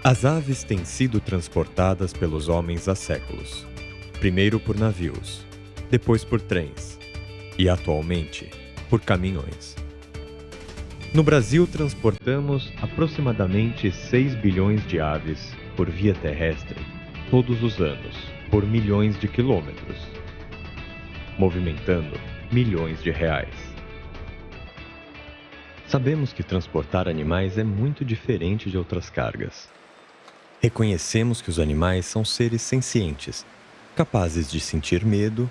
As aves têm sido transportadas pelos homens há séculos. Primeiro por navios, depois por trens e, atualmente, por caminhões. No Brasil, transportamos aproximadamente 6 bilhões de aves por via terrestre todos os anos, por milhões de quilômetros, movimentando milhões de reais. Sabemos que transportar animais é muito diferente de outras cargas. Reconhecemos que os animais são seres sencientes, capazes de sentir medo,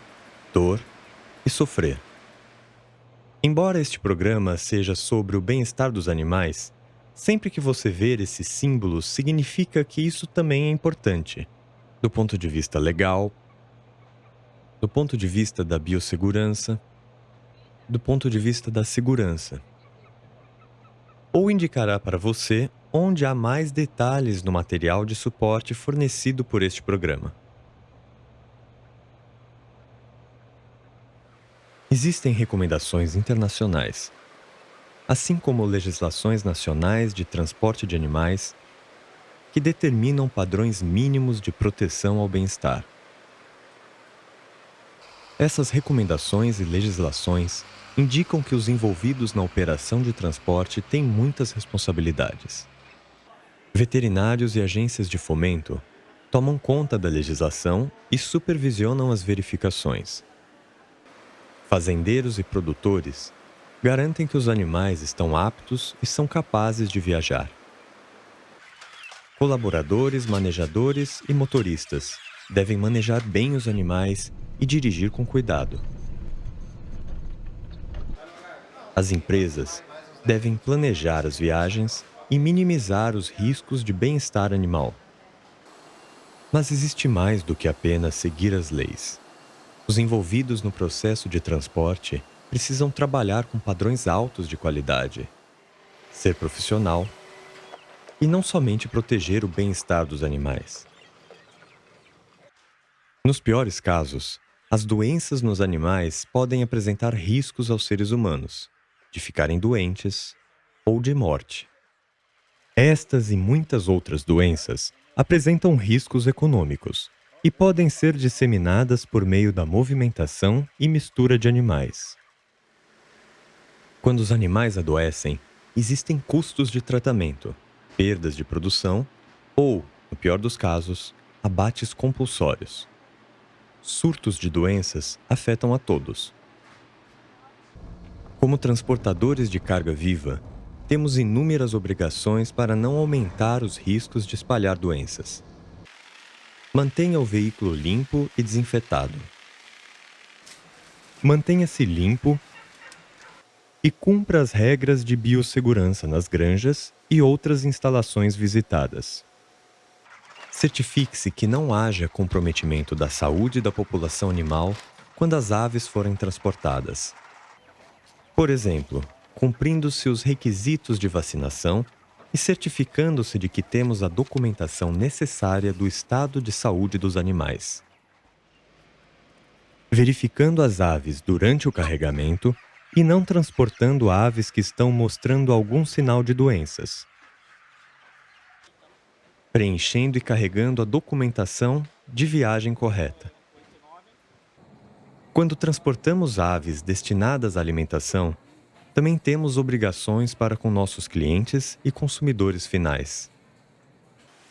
dor e sofrer. Embora este programa seja sobre o bem-estar dos animais, sempre que você ver esses símbolos significa que isso também é importante, do ponto de vista legal, do ponto de vista da biossegurança, do ponto de vista da segurança. Ou indicará para você onde há mais detalhes no material de suporte fornecido por este programa. Existem recomendações internacionais, assim como legislações nacionais de transporte de animais, que determinam padrões mínimos de proteção ao bem-estar. Essas recomendações e legislações indicam que os envolvidos na operação de transporte têm muitas responsabilidades. Veterinários e agências de fomento tomam conta da legislação e supervisionam as verificações. Fazendeiros e produtores garantem que os animais estão aptos e são capazes de viajar. Colaboradores, manejadores e motoristas devem manejar bem os animais e dirigir com cuidado. As empresas devem planejar as viagens e minimizar os riscos de bem-estar animal. Mas existe mais do que apenas seguir as leis. Os envolvidos no processo de transporte precisam trabalhar com padrões altos de qualidade, ser profissional e não somente proteger o bem-estar dos animais. Nos piores casos, as doenças nos animais podem apresentar riscos aos seres humanos, de ficarem doentes ou de morte. Estas e muitas outras doenças apresentam riscos econômicos e podem ser disseminadas por meio da movimentação e mistura de animais. Quando os animais adoecem, existem custos de tratamento, perdas de produção ou, no pior dos casos, abates compulsórios. Surtos de doenças afetam a todos. Como transportadores de carga viva, temos inúmeras obrigações para não aumentar os riscos de espalhar doenças. Mantenha o veículo limpo e desinfetado. Mantenha-se limpo e cumpra as regras de biossegurança nas granjas e outras instalações visitadas. Certifique-se que não haja comprometimento da saúde da população animal quando as aves forem transportadas. Por exemplo, cumprindo-se os requisitos de vacinação e certificando-se de que temos a documentação necessária do estado de saúde dos animais. Verificando as aves durante o carregamento e não transportando aves que estão mostrando algum sinal de doenças. Preenchendo e carregando a documentação de viagem correta. Quando transportamos aves destinadas à alimentação, também temos obrigações para com nossos clientes e consumidores finais.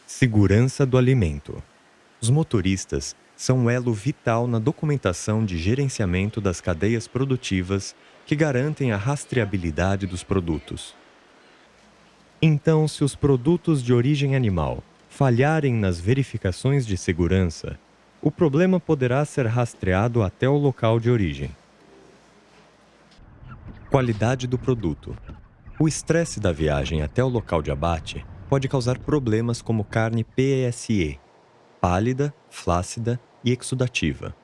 Segurança do alimento. Os motoristas são um elo vital na documentação de gerenciamento das cadeias produtivas que garantem a rastreabilidade dos produtos. Então, se os produtos de origem animal falharem nas verificações de segurança, o problema poderá ser rastreado até o local de origem. Qualidade do produto. O estresse da viagem até o local de abate pode causar problemas como carne PSE, pálida, flácida e exudativa.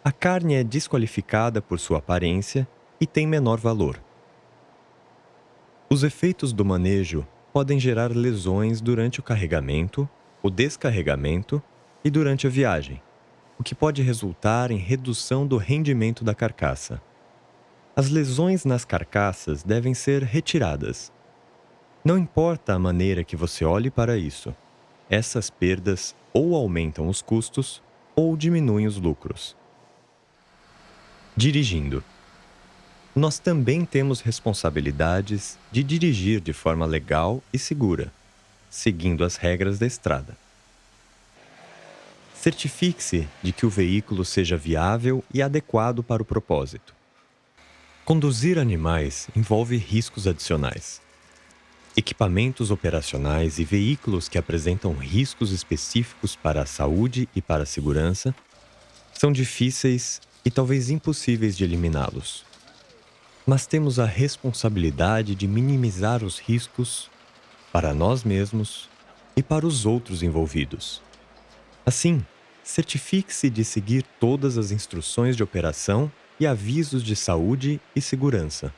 A carne é desqualificada por sua aparência e tem menor valor. Os efeitos do manejo podem gerar lesões durante o carregamento, o descarregamento e durante a viagem, o que pode resultar em redução do rendimento da carcaça. As lesões nas carcaças devem ser retiradas. Não importa a maneira que você olhe para isso, essas perdas ou aumentam os custos ou diminuem os lucros. Dirigindo. Nós também temos responsabilidades de dirigir de forma legal e segura, seguindo as regras da estrada. Certifique-se de que o veículo seja viável e adequado para o propósito. Conduzir animais envolve riscos adicionais. Equipamentos operacionais e veículos que apresentam riscos específicos para a saúde e para a segurança são difíceis e talvez impossíveis de eliminá-los. Mas temos a responsabilidade de minimizar os riscos para nós mesmos e para os outros envolvidos. Assim, certifique-se de seguir todas as instruções de operação e avisos de saúde e segurança.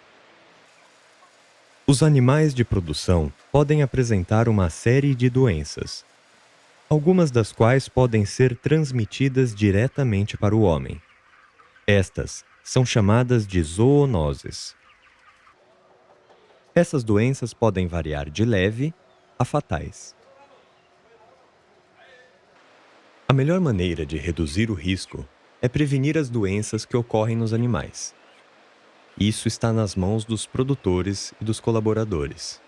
Os animais de produção podem apresentar uma série de doenças, algumas das quais podem ser transmitidas diretamente para o homem. Estas são chamadas de zoonoses. Essas doenças podem variar de leve a fatais. A melhor maneira de reduzir o risco é prevenir as doenças que ocorrem nos animais. Isso está nas mãos dos produtores e dos colaboradores.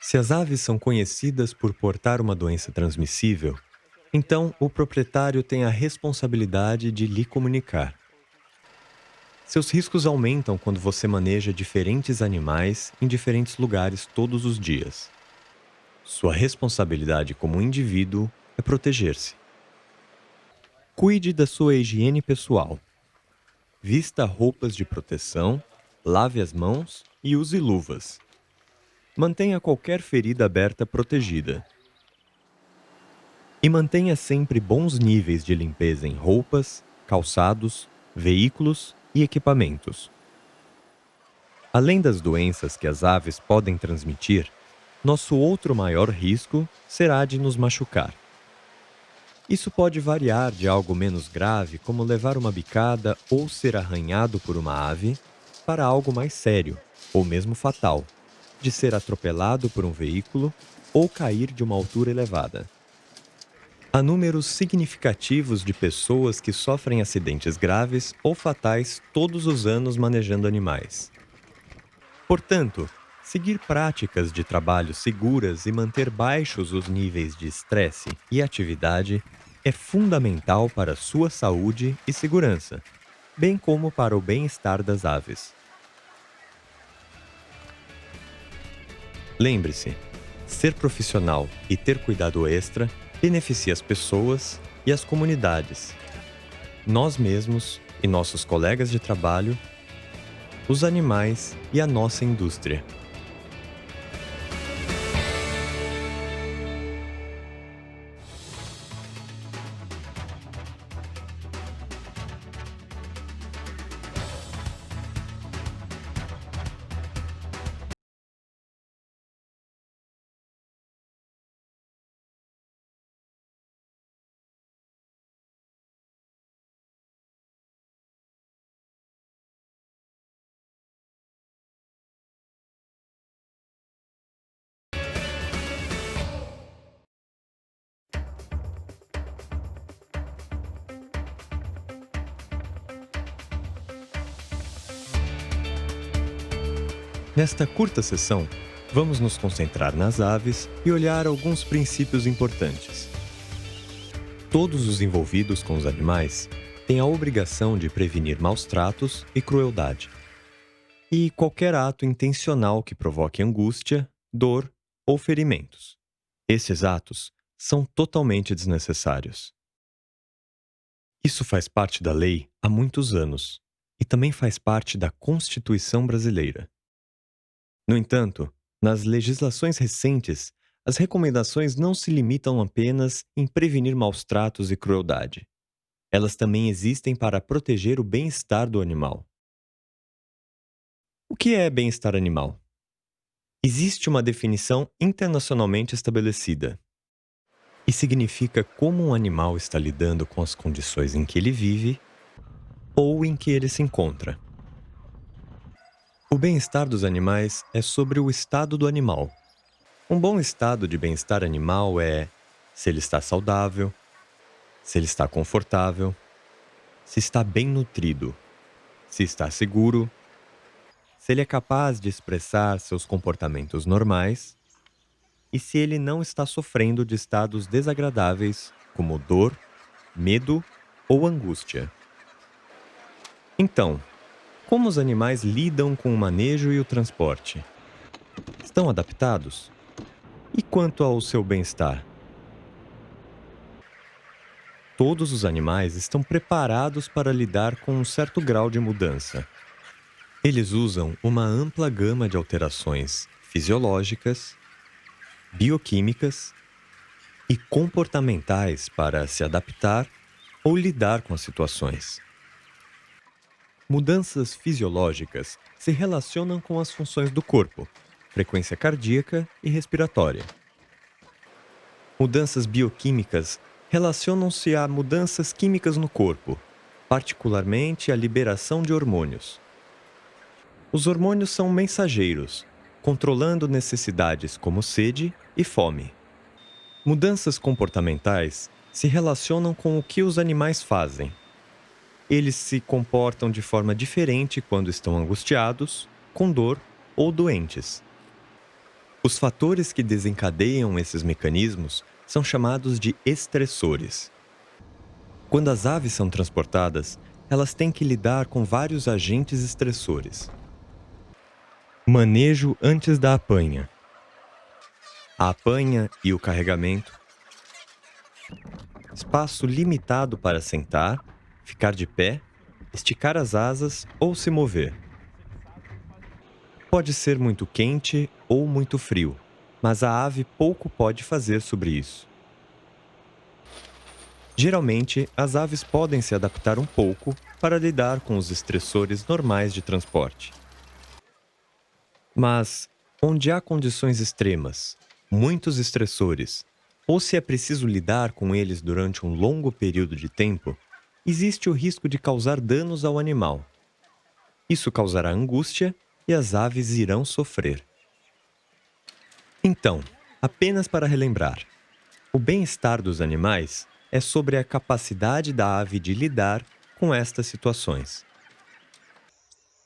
Se as aves são conhecidas por portar uma doença transmissível, então o proprietário tem a responsabilidade de lhe comunicar. Seus riscos aumentam quando você maneja diferentes animais em diferentes lugares todos os dias. Sua responsabilidade como indivíduo é proteger-se. Cuide da sua higiene pessoal. Vista roupas de proteção, lave as mãos e use luvas. Mantenha qualquer ferida aberta protegida. E mantenha sempre bons níveis de limpeza em roupas, calçados, veículos e equipamentos. Além das doenças que as aves podem transmitir, nosso outro maior risco será de nos machucar. Isso pode variar de algo menos grave, como levar uma bicada ou ser arranhado por uma ave, para algo mais sério, ou mesmo fatal, de ser atropelado por um veículo ou cair de uma altura elevada. Há números significativos de pessoas que sofrem acidentes graves ou fatais todos os anos manejando animais. Portanto, seguir práticas de trabalho seguras e manter baixos os níveis de estresse e atividade é fundamental para a sua saúde e segurança, bem como para o bem-estar das aves. Lembre-se, ser profissional e ter cuidado extra beneficia as pessoas e as comunidades, nós mesmos e nossos colegas de trabalho, os animais e a nossa indústria. Nesta curta sessão, vamos nos concentrar nas aves e olhar alguns princípios importantes. Todos os envolvidos com os animais têm a obrigação de prevenir maus tratos e crueldade. E qualquer ato intencional que provoque angústia, dor ou ferimentos. Esses atos são totalmente desnecessários. Isso faz parte da lei há muitos anos e também faz parte da Constituição brasileira. No entanto, nas legislações recentes, as recomendações não se limitam apenas em prevenir maus-tratos e crueldade. Elas também existem para proteger o bem-estar do animal. O que é bem-estar animal? Existe uma definição internacionalmente estabelecida e significa como um animal está lidando com as condições em que ele vive ou em que ele se encontra. O bem-estar dos animais é sobre o estado do animal. Um bom estado de bem-estar animal é se ele está saudável, se ele está confortável, se está bem nutrido, se está seguro, se ele é capaz de expressar seus comportamentos normais e se ele não está sofrendo de estados desagradáveis como dor, medo ou angústia. Então, como os animais lidam com o manejo e o transporte? Estão adaptados? E quanto ao seu bem-estar? Todos os animais estão preparados para lidar com um certo grau de mudança. Eles usam uma ampla gama de alterações fisiológicas, bioquímicas e comportamentais para se adaptar ou lidar com as situações. Mudanças fisiológicas se relacionam com as funções do corpo, frequência cardíaca e respiratória. Mudanças bioquímicas relacionam-se a mudanças químicas no corpo, particularmente a liberação de hormônios. Os hormônios são mensageiros, controlando necessidades como sede e fome. Mudanças comportamentais se relacionam com o que os animais fazem. Eles se comportam de forma diferente quando estão angustiados, com dor ou doentes. Os fatores que desencadeiam esses mecanismos são chamados de estressores. Quando as aves são transportadas, elas têm que lidar com vários agentes estressores. Manejo antes da apanha. A apanha e o carregamento. Espaço limitado para sentar, ficar de pé, esticar as asas ou se mover. Pode ser muito quente ou muito frio, mas a ave pouco pode fazer sobre isso. Geralmente, as aves podem se adaptar um pouco para lidar com os estressores normais de transporte. Mas, onde há condições extremas, muitos estressores, ou se é preciso lidar com eles durante um longo período de tempo, existe o risco de causar danos ao animal. Isso causará angústia e as aves irão sofrer. Então, apenas para relembrar, o bem-estar dos animais é sobre a capacidade da ave de lidar com estas situações.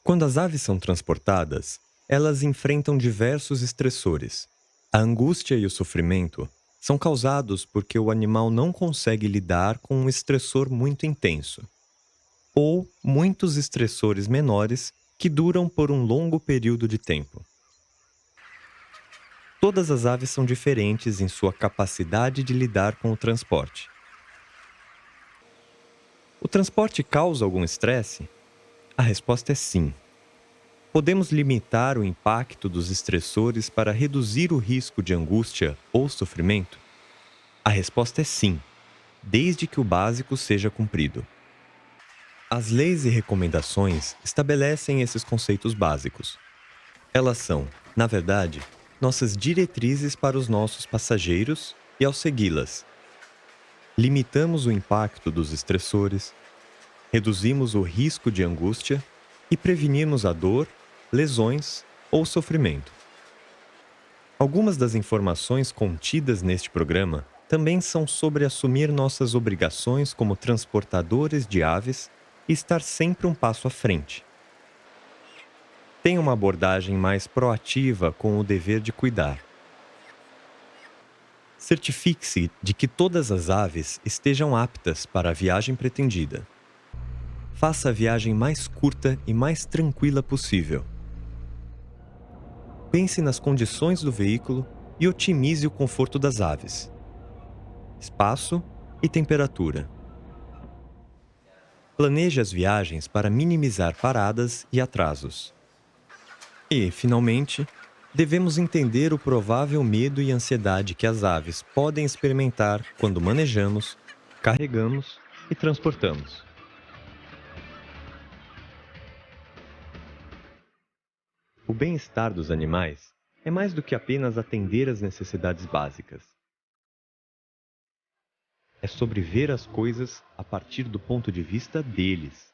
Quando as aves são transportadas, elas enfrentam diversos estressores. A angústia e o sofrimento são causados porque o animal não consegue lidar com um estressor muito intenso, ou muitos estressores menores que duram por um longo período de tempo. Todas as aves são diferentes em sua capacidade de lidar com o transporte. O transporte causa algum estresse? A resposta é sim. Podemos limitar o impacto dos estressores para reduzir o risco de angústia ou sofrimento? A resposta é sim, desde que o básico seja cumprido. As leis e recomendações estabelecem esses conceitos básicos. Elas são, na verdade, nossas diretrizes para os nossos passageiros e, ao segui-las, limitamos o impacto dos estressores, reduzimos o risco de angústia e prevenimos a dor, lesões ou sofrimento. Algumas das informações contidas neste programa também são sobre assumir nossas obrigações como transportadores de aves e estar sempre um passo à frente. Tenha uma abordagem mais proativa com o dever de cuidar. Certifique-se de que todas as aves estejam aptas para a viagem pretendida. Faça a viagem mais curta e mais tranquila possível. Pense nas condições do veículo e otimize o conforto das aves. Espaço e temperatura. Planeje as viagens para minimizar paradas e atrasos. E, finalmente, devemos entender o provável medo e ansiedade que as aves podem experimentar quando manejamos, carregamos e transportamos. O bem-estar dos animais é mais do que apenas atender às necessidades básicas. É sobre ver as coisas a partir do ponto de vista deles.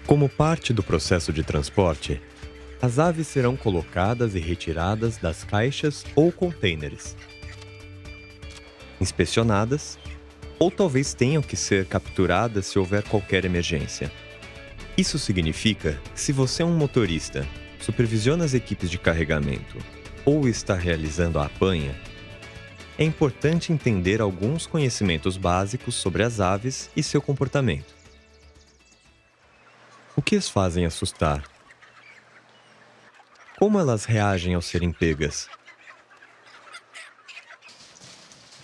Como parte do processo de transporte, as aves serão colocadas e retiradas das caixas ou contêineres, inspecionadas, ou talvez tenham que ser capturadas se houver qualquer emergência. Isso significa que se você é um motorista, supervisiona as equipes de carregamento ou está realizando a apanha, é importante entender alguns conhecimentos básicos sobre as aves e seu comportamento. O que as fazem assustar? Como elas reagem ao serem pegas?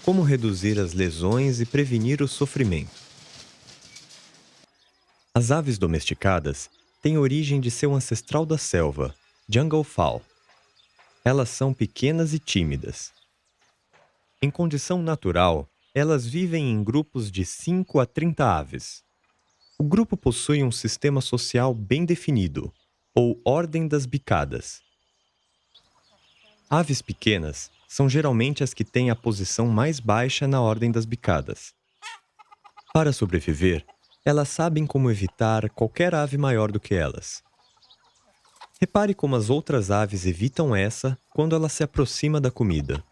Como reduzir as lesões e prevenir o sofrimento? As aves domesticadas têm origem de seu ancestral da selva, jungle fowl. Elas são pequenas e tímidas. Em condição natural, elas vivem em grupos de 5 a 30 aves. O grupo possui um sistema social bem definido, ou ordem das bicadas. Aves pequenas são geralmente as que têm a posição mais baixa na ordem das bicadas. Para sobreviver, elas sabem como evitar qualquer ave maior do que elas. Repare como as outras aves evitam essa quando ela se aproxima da comida.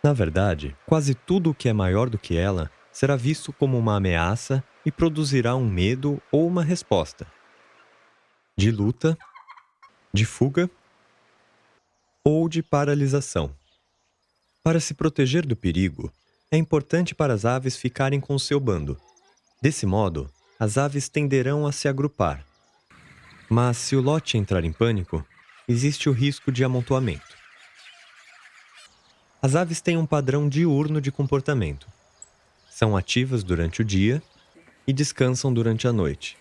Na verdade, quase tudo o que é maior do que ela será visto como uma ameaça e produzirá um medo ou uma resposta. De luta, de fuga ou de paralisação. Para se proteger do perigo, é importante para as aves ficarem com o seu bando. Desse modo, as aves tenderão a se agrupar. Mas se o lote entrar em pânico, existe o risco de amontoamento. As aves têm um padrão diurno de comportamento. São ativas durante o dia e descansam durante a noite.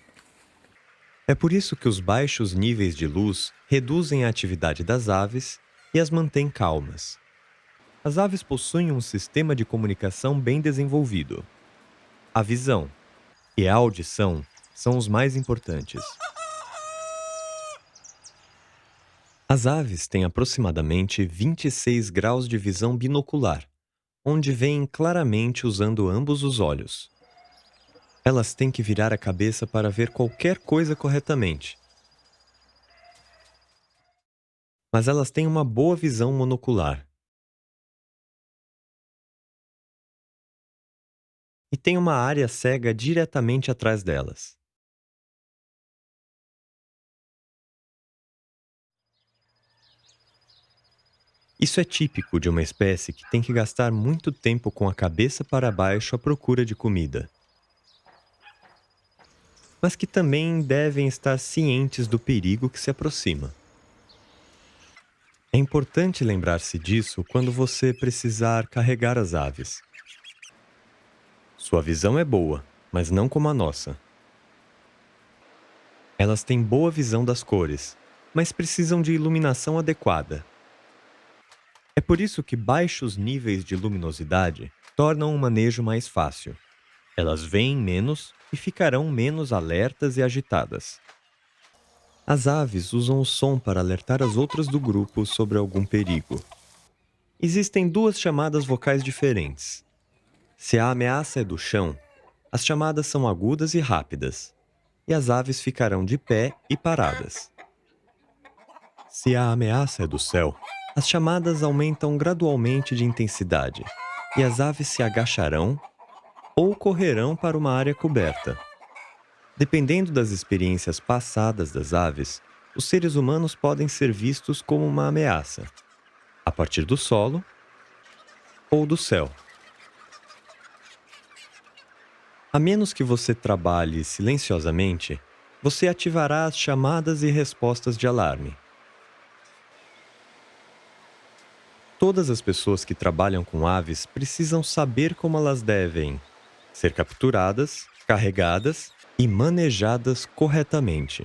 É por isso que os baixos níveis de luz reduzem a atividade das aves e as mantêm calmas. As aves possuem um sistema de comunicação bem desenvolvido. A visão e a audição são os mais importantes. As aves têm aproximadamente 26 graus de visão binocular, onde veem claramente usando ambos os olhos. Elas têm que virar a cabeça para ver qualquer coisa corretamente. Mas elas têm uma boa visão monocular. E tem uma área cega diretamente atrás delas. Isso é típico de uma espécie que tem que gastar muito tempo com a cabeça para baixo à procura de comida. Mas que também devem estar cientes do perigo que se aproxima. É importante lembrar-se disso quando você precisar carregar as aves. Sua visão é boa, mas não como a nossa. Elas têm boa visão das cores, mas precisam de iluminação adequada. É por isso que baixos níveis de luminosidade tornam o manejo mais fácil. Elas veem menos e ficarão menos alertas e agitadas. As aves usam o som para alertar as outras do grupo sobre algum perigo. Existem duas chamadas vocais diferentes. Se a ameaça é do chão, as chamadas são agudas e rápidas, e as aves ficarão de pé e paradas. Se a ameaça é do céu, as chamadas aumentam gradualmente de intensidade, e as aves se agacharão ou correrão para uma área coberta. Dependendo das experiências passadas das aves, os seres humanos podem ser vistos como uma ameaça, a partir do solo ou do céu. A menos que você trabalhe silenciosamente, você ativará as chamadas e respostas de alarme. Todas as pessoas que trabalham com aves precisam saber como elas devem ser capturadas, carregadas e manejadas corretamente.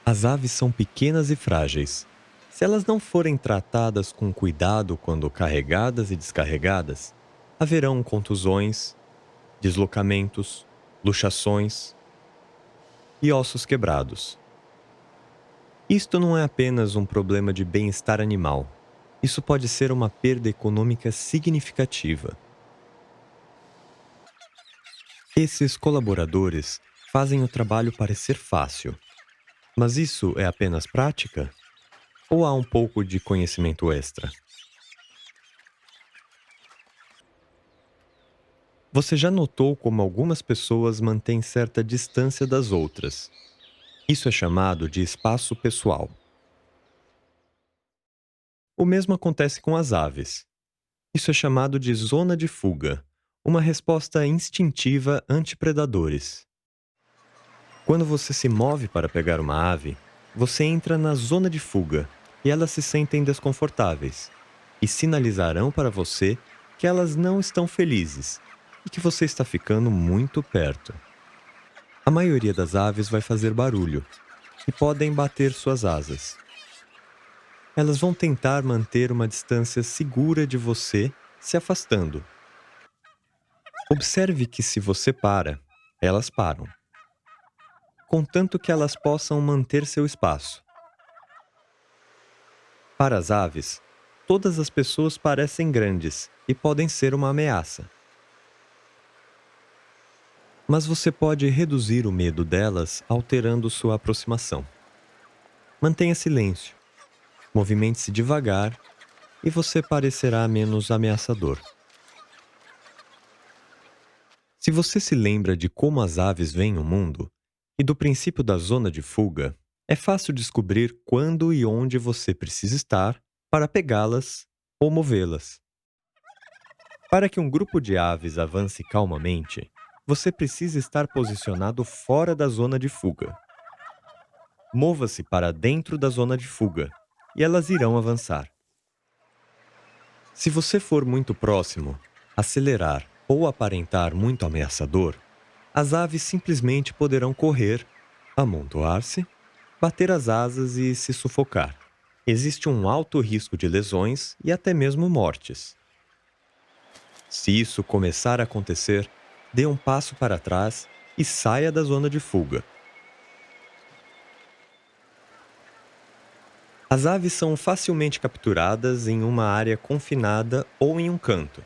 As aves são pequenas e frágeis. Se elas não forem tratadas com cuidado quando carregadas e descarregadas, haverão contusões, deslocamentos, luxações e ossos quebrados. Isto não é apenas um problema de bem-estar animal, Isso pode ser uma perda econômica significativa. Esses colaboradores fazem o trabalho parecer fácil. Mas isso é apenas prática? Ou há um pouco de conhecimento extra? Você já notou como algumas pessoas mantêm certa distância das outras? Isso é chamado de espaço pessoal. O mesmo acontece com as aves. Isso é chamado de zona de fuga, uma resposta instintiva ante predadores. Quando você se move para pegar uma ave, você entra na zona de fuga e elas se sentem desconfortáveis e sinalizarão para você que elas não estão felizes e que você está ficando muito perto. A maioria das aves vai fazer barulho e podem bater suas asas. Elas vão tentar manter uma distância segura de você, se afastando. Observe que se você para, elas param, contanto que elas possam manter seu espaço. Para as aves, todas as pessoas parecem grandes e podem ser uma ameaça. Mas você pode reduzir o medo delas alterando sua aproximação. Mantenha silêncio, movimente-se devagar e você parecerá menos ameaçador. Se você se lembra de como as aves veem o mundo e do princípio da zona de fuga, é fácil descobrir quando e onde você precisa estar para pegá-las ou movê-las. Para que um grupo de aves avance calmamente, você precisa estar posicionado fora da zona de fuga. Mova-se para dentro da zona de fuga e elas irão avançar. Se você for muito próximo, acelerar ou aparentar muito ameaçador, as aves simplesmente poderão correr, amontoar-se, bater as asas e se sufocar. Existe um alto risco de lesões e até mesmo mortes. Se isso começar a acontecer, dê um passo para trás e saia da zona de fuga. As aves são facilmente capturadas em uma área confinada ou em um canto.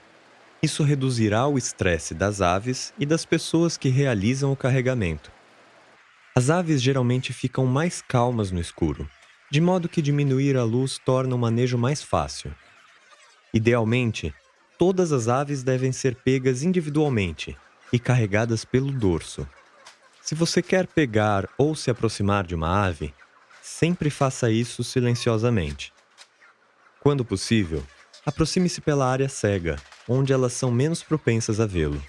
Isso reduzirá o estresse das aves e das pessoas que realizam o carregamento. As aves geralmente ficam mais calmas no escuro, de modo que diminuir a luz torna o manejo mais fácil. Idealmente, todas as aves devem ser pegas individualmente e carregadas pelo dorso. Se você quer pegar ou se aproximar de uma ave, sempre faça isso silenciosamente. Quando possível, aproxime-se pela área cega, onde elas são menos propensas a vê-lo.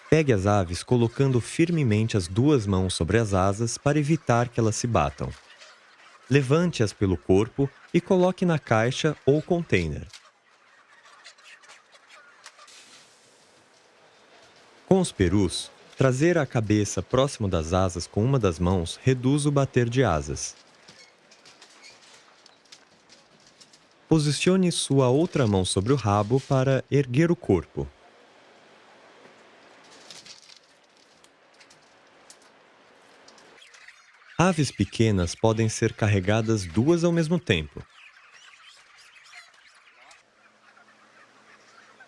Pegue as aves colocando firmemente as duas mãos sobre as asas para evitar que elas se batam. Levante-as pelo corpo e coloque na caixa ou container. Com os perus, trazer a cabeça próximo das asas com uma das mãos reduz o bater de asas. Posicione sua outra mão sobre o rabo para erguer o corpo. Aves pequenas podem ser carregadas duas ao mesmo tempo.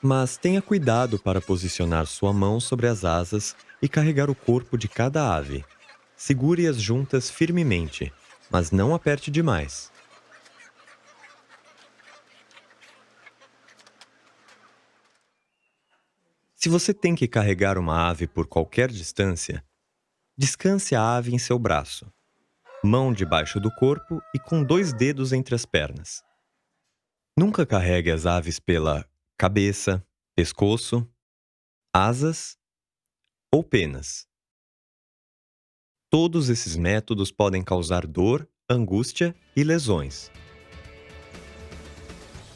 Mas tenha cuidado para posicionar sua mão sobre as asas e carregar o corpo de cada ave. Segure-as juntas firmemente, mas não aperte demais. Se você tem que carregar uma ave por qualquer distância, descanse a ave em seu braço, mão debaixo do corpo e com 2 dedos entre as pernas. Nunca carregue as aves pela cabeça, pescoço, asas ou penas. Todos esses métodos podem causar dor, angústia e lesões.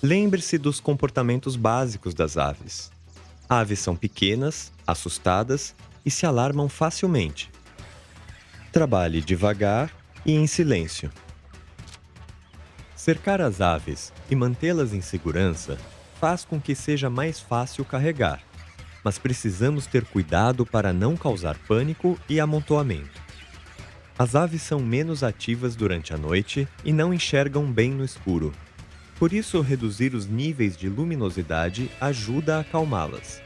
Lembre-se dos comportamentos básicos das aves. Aves são pequenas, assustadas e se alarmam facilmente. Trabalhe devagar e em silêncio. Cercar as aves e mantê-las em segurança faz com que seja mais fácil carregar, mas precisamos ter cuidado para não causar pânico e amontoamento. As aves são menos ativas durante a noite e não enxergam bem no escuro. Por isso, reduzir os níveis de luminosidade ajuda a acalmá-las.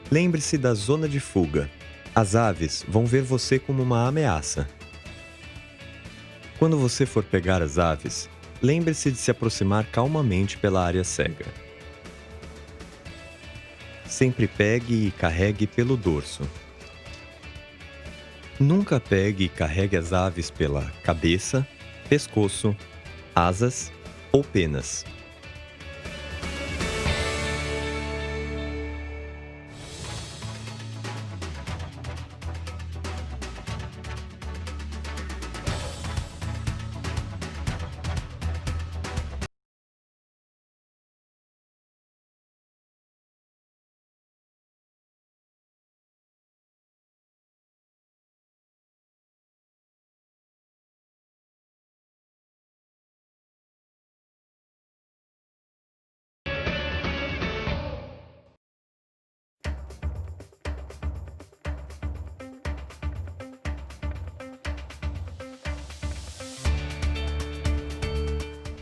Lembre-se da zona de fuga. As aves vão ver você como uma ameaça. Quando você for pegar as aves, lembre-se de se aproximar calmamente pela área cega. Sempre pegue e carregue pelo dorso. Nunca pegue e carregue as aves pela cabeça, pescoço, asas ou penas.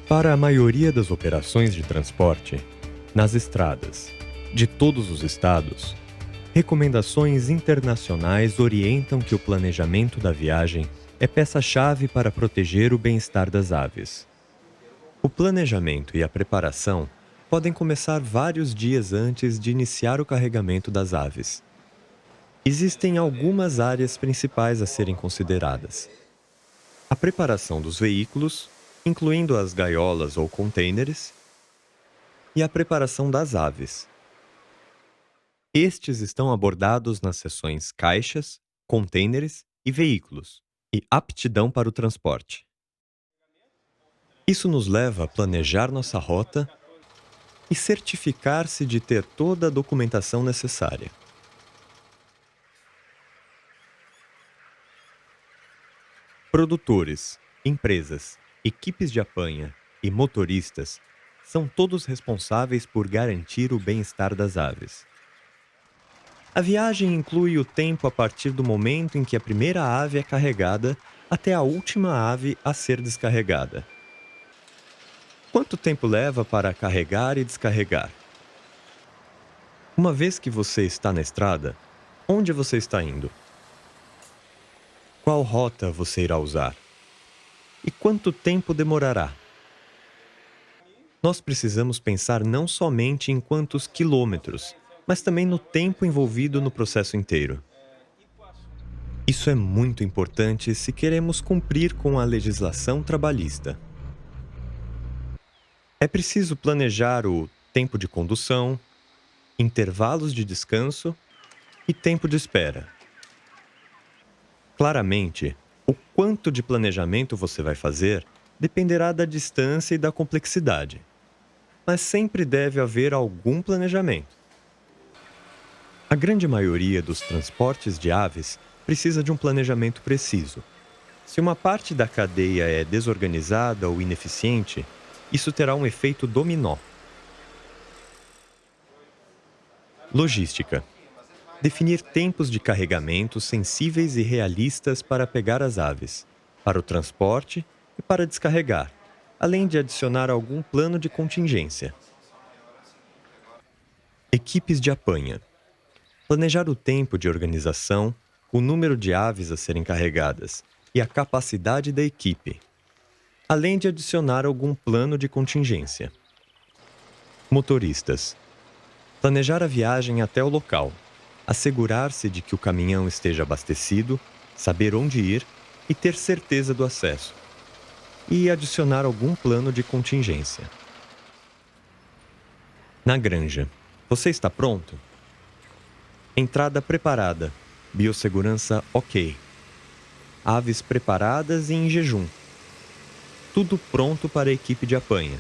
Para a maioria das operações de transporte, nas estradas de todos os estados, recomendações internacionais orientam que o planejamento da viagem é peça-chave para proteger o bem-estar das aves. O planejamento e a preparação podem começar vários dias antes de iniciar o carregamento das aves. Existem algumas áreas principais a serem consideradas: a preparação dos veículos, incluindo as gaiolas ou contêineres, e a preparação das aves. Estes estão abordados nas seções caixas, contêineres e veículos, e aptidão para o transporte. Isso nos leva a planejar nossa rota e certificar-se de ter toda a documentação necessária. Produtores, empresas, equipes de apanha e motoristas são todos responsáveis por garantir o bem-estar das aves. A viagem inclui o tempo a partir do momento em que a primeira ave é carregada até a última ave a ser descarregada. Quanto tempo leva para carregar e descarregar? Uma vez que você está na estrada, onde você está indo? Qual rota você irá usar? E quanto tempo demorará? Nós precisamos pensar não somente em quantos quilômetros, mas também no tempo envolvido no processo inteiro. Isso é muito importante se queremos cumprir com a legislação trabalhista. É preciso planejar o tempo de condução, intervalos de descanso e tempo de espera. Claramente, o quanto de planejamento você vai fazer dependerá da distância e da complexidade. Mas sempre deve haver algum planejamento. A grande maioria dos transportes de aves precisa de um planejamento preciso. Se uma parte da cadeia é desorganizada ou ineficiente, isso terá um efeito dominó. Logística. Definir tempos de carregamento sensíveis e realistas para pegar as aves, para o transporte e para descarregar, além de adicionar algum plano de contingência. Equipes de apanha. Planejar o tempo de organização, o número de aves a serem carregadas e a capacidade da equipe, além de adicionar algum plano de contingência. Motoristas. Planejar a viagem até o local, assegurar-se de que o caminhão esteja abastecido, saber onde ir e ter certeza do acesso. E adicionar algum plano de contingência. Na granja. Você está pronto? Entrada preparada. Biossegurança ok. Aves preparadas e em jejum. Tudo pronto para a equipe de apanha.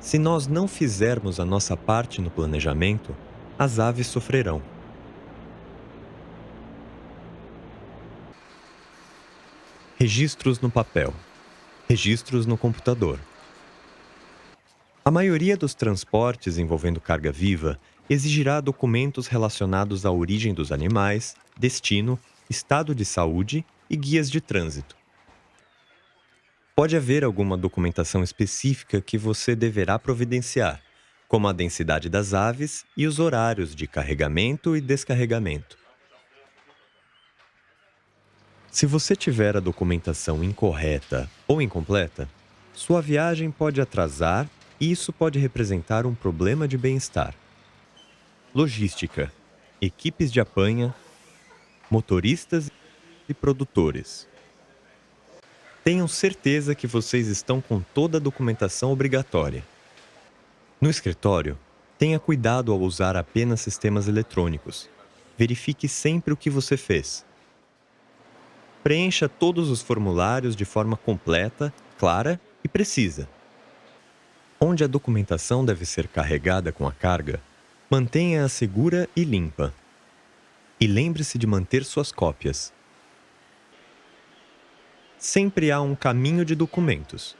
Se nós não fizermos a nossa parte no planejamento, as aves sofrerão. Registros no papel. Registros no computador. A maioria dos transportes envolvendo carga viva exigirá documentos relacionados à origem dos animais, destino, estado de saúde e guias de trânsito. Pode haver alguma documentação específica que você deverá providenciar, como a densidade das aves e os horários de carregamento e descarregamento. Se você tiver a documentação incorreta ou incompleta, sua viagem pode atrasar e isso pode representar um problema de bem-estar. Logística, equipes de apanha, motoristas e produtores. Tenham certeza que vocês estão com toda a documentação obrigatória. No escritório, tenha cuidado ao usar apenas sistemas eletrônicos. Verifique sempre o que você fez. Preencha todos os formulários de forma completa, clara e precisa. Onde a documentação deve ser carregada com a carga, mantenha-a segura e limpa. E lembre-se de manter suas cópias. Sempre há um caminho de documentos.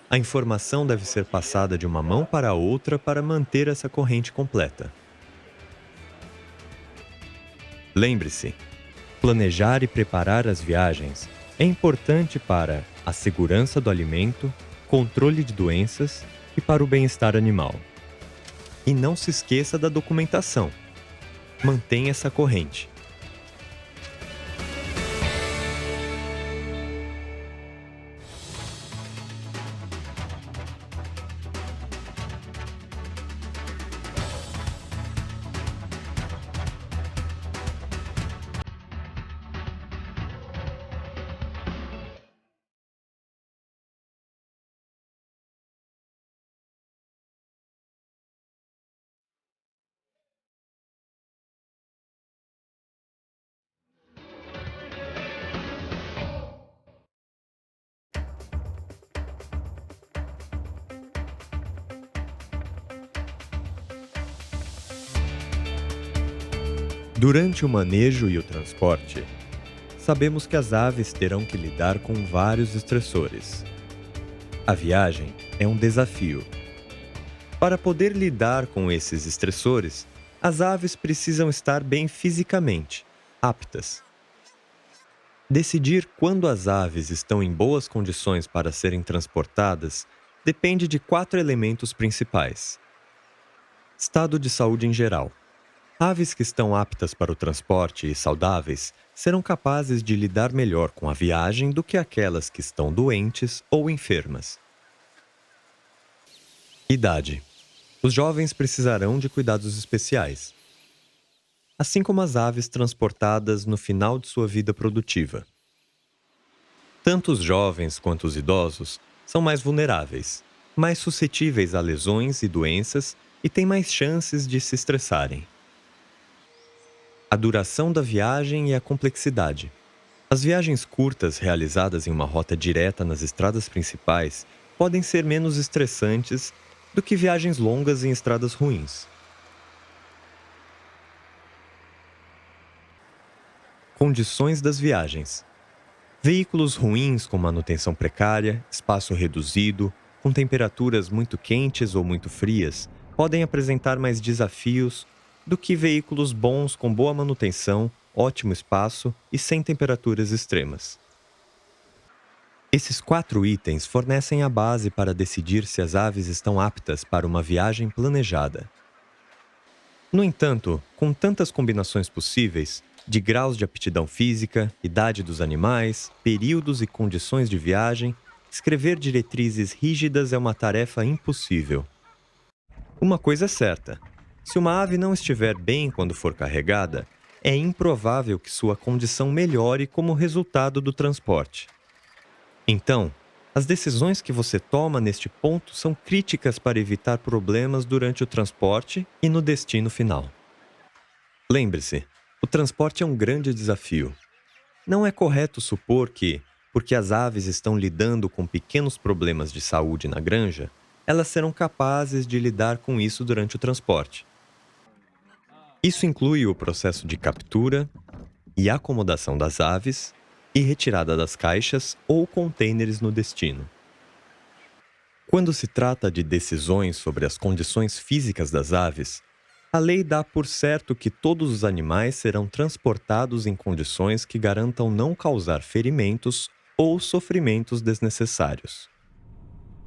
A informação deve ser passada de uma mão para a outra para manter essa corrente completa. Lembre-se, planejar e preparar as viagens é importante para a segurança do alimento, controle de doenças e para o bem-estar animal. E não se esqueça da documentação. Mantenha essa corrente. Durante o manejo e o transporte, sabemos que as aves terão que lidar com vários estressores. A viagem é um desafio. Para poder lidar com esses estressores, as aves precisam estar bem fisicamente, aptas. Decidir quando as aves estão em boas condições para serem transportadas depende de 4 elementos principais: estado de saúde em geral. Aves que estão aptas para o transporte e saudáveis serão capazes de lidar melhor com a viagem do que aquelas que estão doentes ou enfermas. Idade. Os jovens precisarão de cuidados especiais, assim como as aves transportadas no final de sua vida produtiva. Tanto os jovens quanto os idosos são mais vulneráveis, mais suscetíveis a lesões e doenças e têm mais chances de se estressarem. A duração da viagem e a complexidade. As viagens curtas realizadas em uma rota direta nas estradas principais podem ser menos estressantes do que viagens longas em estradas ruins. Condições das viagens. Veículos ruins com manutenção precária, espaço reduzido, com temperaturas muito quentes ou muito frias, podem apresentar mais desafios do que veículos bons com boa manutenção, ótimo espaço e sem temperaturas extremas. Esses 4 itens fornecem a base para decidir se as aves estão aptas para uma viagem planejada. No entanto, com tantas combinações possíveis, de graus de aptidão física, idade dos animais, períodos e condições de viagem, escrever diretrizes rígidas é uma tarefa impossível. Uma coisa é certa: se uma ave não estiver bem quando for carregada, é improvável que sua condição melhore como resultado do transporte. Então, as decisões que você toma neste ponto são críticas para evitar problemas durante o transporte e no destino final. Lembre-se, o transporte é um grande desafio. Não é correto supor que, porque as aves estão lidando com pequenos problemas de saúde na granja, elas serão capazes de lidar com isso durante o transporte. Isso inclui o processo de captura e acomodação das aves e retirada das caixas ou contêineres no destino. Quando se trata de decisões sobre as condições físicas das aves, a lei dá por certo que todos os animais serão transportados em condições que garantam não causar ferimentos ou sofrimentos desnecessários.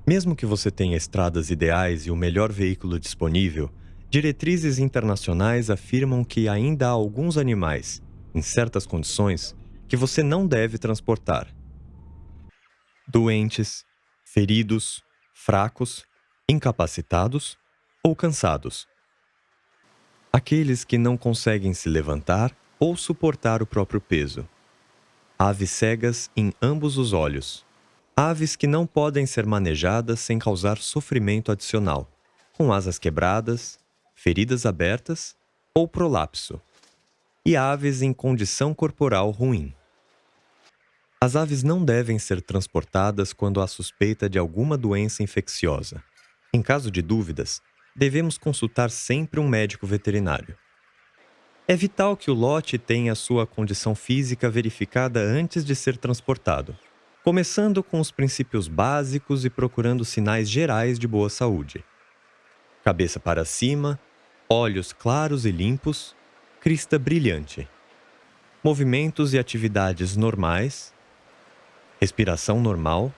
Mesmo que você tenha estradas ideais e o melhor veículo disponível, diretrizes internacionais afirmam que ainda há alguns animais, em certas condições, que você não deve transportar. Doentes, feridos, fracos, incapacitados ou cansados. Aqueles que não conseguem se levantar ou suportar o próprio peso. Aves cegas em ambos os olhos. Aves que não podem ser manejadas sem causar sofrimento adicional, com asas quebradas, feridas abertas ou prolapso. E aves em condição corporal ruim. As aves não devem ser transportadas quando há suspeita de alguma doença infecciosa. Em caso de dúvidas, devemos consultar sempre um médico veterinário. É vital que o lote tenha sua condição física verificada antes de ser transportado, começando com os princípios básicos e procurando sinais gerais de boa saúde. Cabeça para cima, olhos claros e limpos, crista brilhante. Movimentos e atividades normais, respiração normal,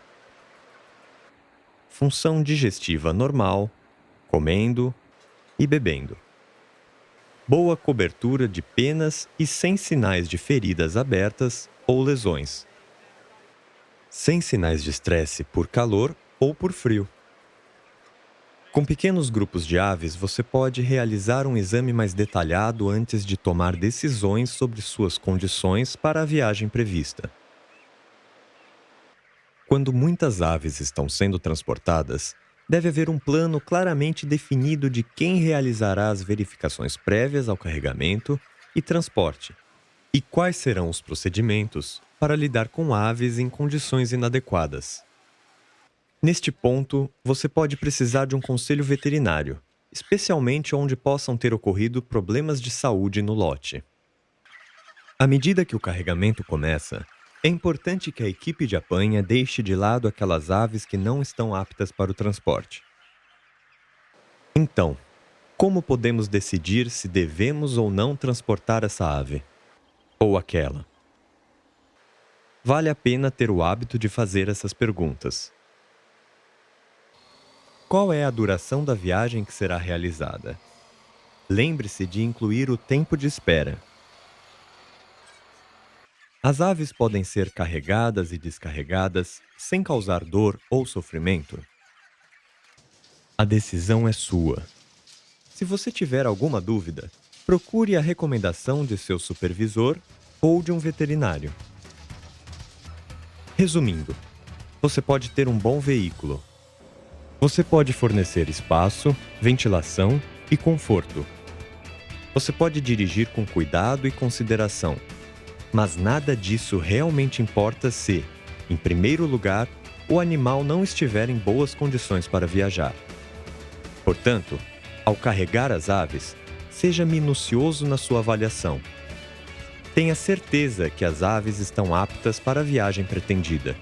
função digestiva normal, comendo e bebendo. Boa cobertura de penas e sem sinais de feridas abertas ou lesões. Sem sinais de estresse por calor ou por frio. Com pequenos grupos de aves, você pode realizar um exame mais detalhado antes de tomar decisões sobre suas condições para a viagem prevista. Quando muitas aves estão sendo transportadas, deve haver um plano claramente definido de quem realizará as verificações prévias ao carregamento e transporte, e quais serão os procedimentos para lidar com aves em condições inadequadas. Neste ponto, você pode precisar de um conselho veterinário, especialmente onde possam ter ocorrido problemas de saúde no lote. À medida que o carregamento começa, é importante que a equipe de apanha deixe de lado aquelas aves que não estão aptas para o transporte. Então, como podemos decidir se devemos ou não transportar essa ave? Ou aquela? Vale a pena ter o hábito de fazer essas perguntas. Qual é a duração da viagem que será realizada? Lembre-se de incluir o tempo de espera. As aves podem ser carregadas e descarregadas sem causar dor ou sofrimento? A decisão é sua. Se você tiver alguma dúvida, procure a recomendação de seu supervisor ou de um veterinário. Resumindo, você pode ter um bom veículo. Você pode fornecer espaço, ventilação e conforto. Você pode dirigir com cuidado e consideração. Mas nada disso realmente importa se, em primeiro lugar, o animal não estiver em boas condições para viajar. Portanto, ao carregar as aves, seja minucioso na sua avaliação. Tenha certeza que as aves estão aptas para a viagem pretendida.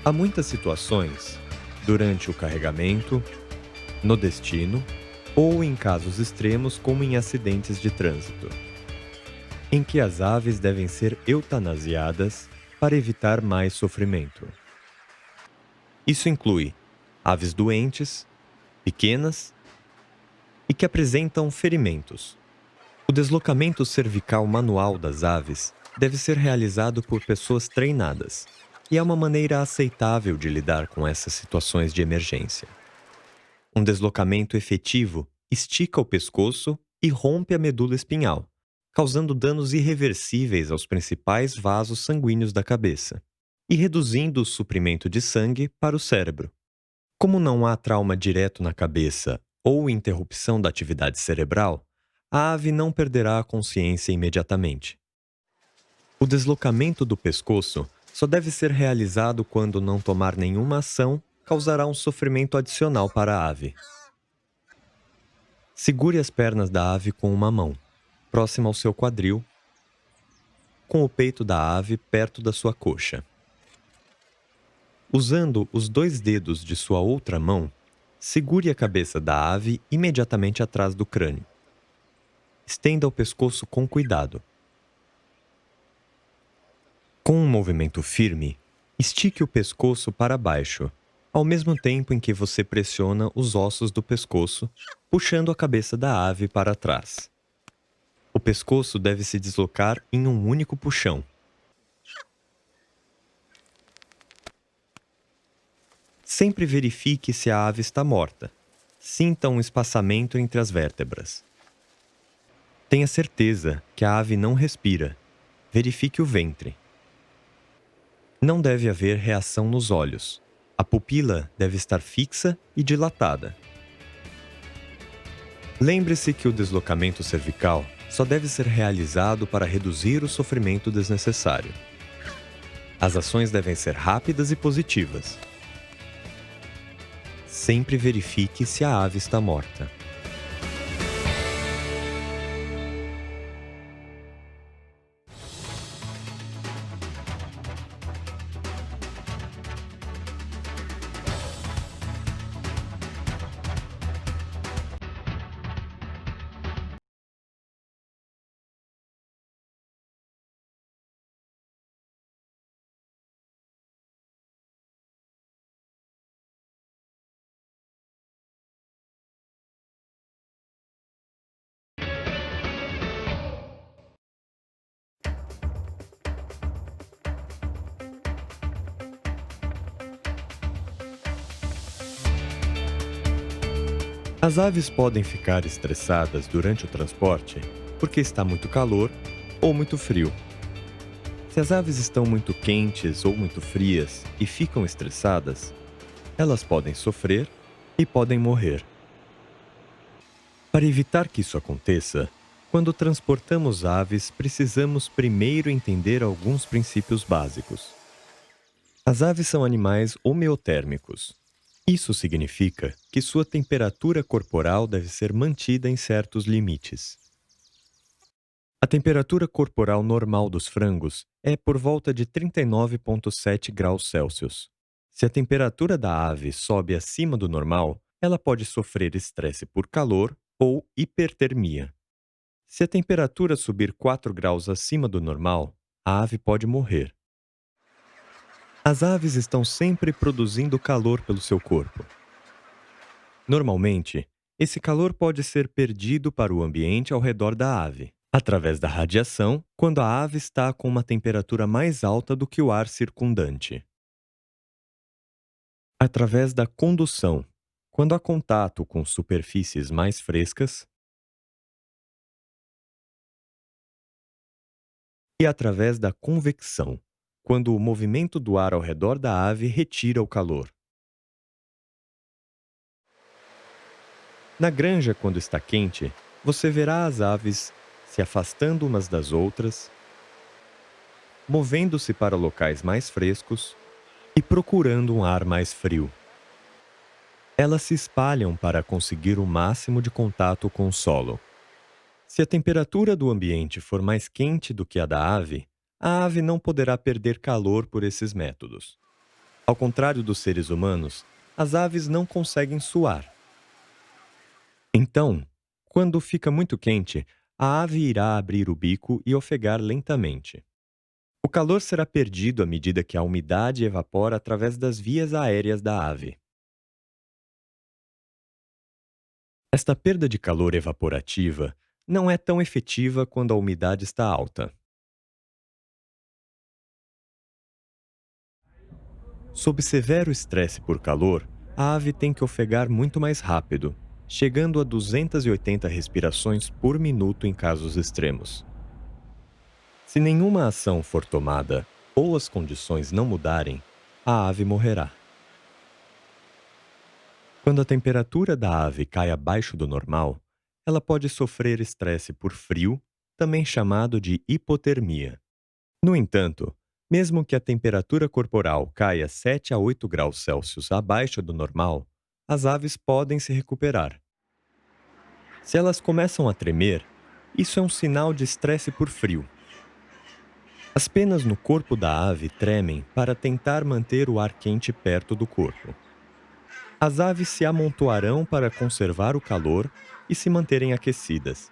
Há muitas situações, durante o carregamento, no destino ou em casos extremos como em acidentes de trânsito, em que as aves devem ser eutanasiadas para evitar mais sofrimento. Isso inclui aves doentes, pequenas e que apresentam ferimentos. O deslocamento cervical manual das aves deve ser realizado por pessoas treinadas, e é uma maneira aceitável de lidar com essas situações de emergência. Um deslocamento efetivo estica o pescoço e rompe a medula espinhal, causando danos irreversíveis aos principais vasos sanguíneos da cabeça. e reduzindo o suprimento de sangue para o cérebro. Como não há trauma direto na cabeça ou interrupção da atividade cerebral, a ave não perderá a consciência imediatamente. O deslocamento do pescoço só deve ser realizado quando não tomar nenhuma ação causará um sofrimento adicional para a ave. Segure as pernas da ave com uma mão, próxima ao seu quadril, com o peito da ave perto da sua coxa. Usando os 2 dedos de sua outra mão, segure a cabeça da ave imediatamente atrás do crânio. Estenda o pescoço com cuidado. Com um movimento firme, estique o pescoço para baixo, ao mesmo tempo em que você pressiona os ossos do pescoço, puxando a cabeça da ave para trás. O pescoço deve se deslocar em um único puxão. Sempre verifique se a ave está morta. Sinta um espaçamento entre as vértebras. Tenha certeza que a ave não respira. Verifique o ventre. Não deve haver reação nos olhos. A pupila deve estar fixa e dilatada. Lembre-se que o deslocamento cervical só deve ser realizado para reduzir o sofrimento desnecessário. As ações devem ser rápidas e positivas. Sempre verifique se a ave está morta. As aves podem ficar estressadas durante o transporte porque está muito calor ou muito frio. Se as aves estão muito quentes ou muito frias e ficam estressadas, elas podem sofrer e podem morrer. Para evitar que isso aconteça, quando transportamos aves, precisamos primeiro entender alguns princípios básicos. As aves são animais homeotérmicos. Isso significa que sua temperatura corporal deve ser mantida em certos limites. A temperatura corporal normal dos frangos é por volta de 39,7 graus Celsius. Se a temperatura da ave sobe acima do normal, ela pode sofrer estresse por calor ou hipertermia. Se a temperatura subir 4 graus acima do normal, a ave pode morrer. As aves estão sempre produzindo calor pelo seu corpo. Normalmente, esse calor pode ser perdido para o ambiente ao redor da ave, através da radiação, quando a ave está com uma temperatura mais alta do que o ar circundante. Através da condução, quando há contato com superfícies mais frescas. E através da convecção, quando o movimento do ar ao redor da ave retira o calor. Na granja, quando está quente, você verá as aves se afastando umas das outras, movendo-se para locais mais frescos e procurando um ar mais frio. Elas se espalham para conseguir o máximo de contato com o solo. Se a temperatura do ambiente for mais quente do que a da ave, a ave não poderá perder calor por esses métodos. Ao contrário dos seres humanos, as aves não conseguem suar. Então, quando fica muito quente, a ave irá abrir o bico e ofegar lentamente. O calor será perdido à medida que a umidade evapora através das vias aéreas da ave. Esta perda de calor evaporativa não é tão efetiva quando a umidade está alta. Sob severo estresse por calor, a ave tem que ofegar muito mais rápido, chegando a 280 respirações por minuto em casos extremos. Se nenhuma ação for tomada, ou as condições não mudarem, a ave morrerá. Quando a temperatura da ave cai abaixo do normal, ela pode sofrer estresse por frio, também chamado de hipotermia. No entanto, mesmo que a temperatura corporal caia 7 a 8 graus Celsius abaixo do normal, as aves podem se recuperar. Se elas começam a tremer, isso é um sinal de estresse por frio. As penas no corpo da ave tremem para tentar manter o ar quente perto do corpo. As aves se amontoarão para conservar o calor e se manterem aquecidas.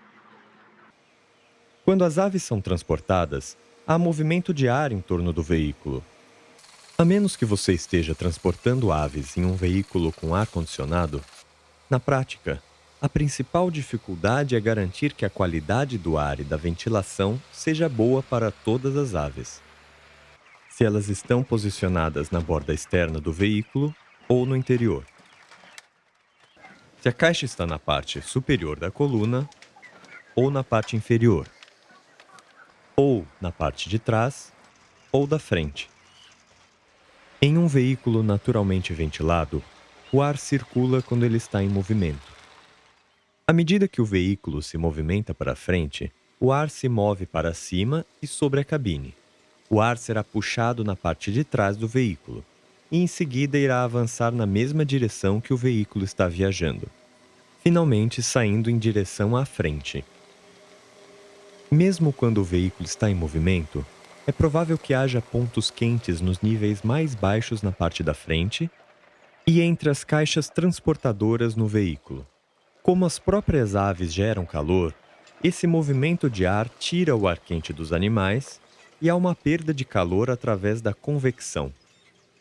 Quando as aves são transportadas, há movimento de ar em torno do veículo. A menos que você esteja transportando aves em um veículo com ar-condicionado, na prática, a principal dificuldade é garantir que a qualidade do ar e da ventilação seja boa para todas as aves. Se elas estão posicionadas na borda externa do veículo ou no interior. Se a caixa está na parte superior da coluna ou na parte inferior, ou na parte de trás ou da frente. Em um veículo naturalmente ventilado, o ar circula quando ele está em movimento. À medida que o veículo se movimenta para frente, o ar se move para cima e sobre a cabine. O ar será puxado na parte de trás do veículo e em seguida irá avançar na mesma direção que o veículo está viajando, finalmente saindo em direção à frente. Mesmo quando o veículo está em movimento, é provável que haja pontos quentes nos níveis mais baixos na parte da frente e entre as caixas transportadoras no veículo. Como as próprias aves geram calor, esse movimento de ar tira o ar quente dos animais e há uma perda de calor através da convecção.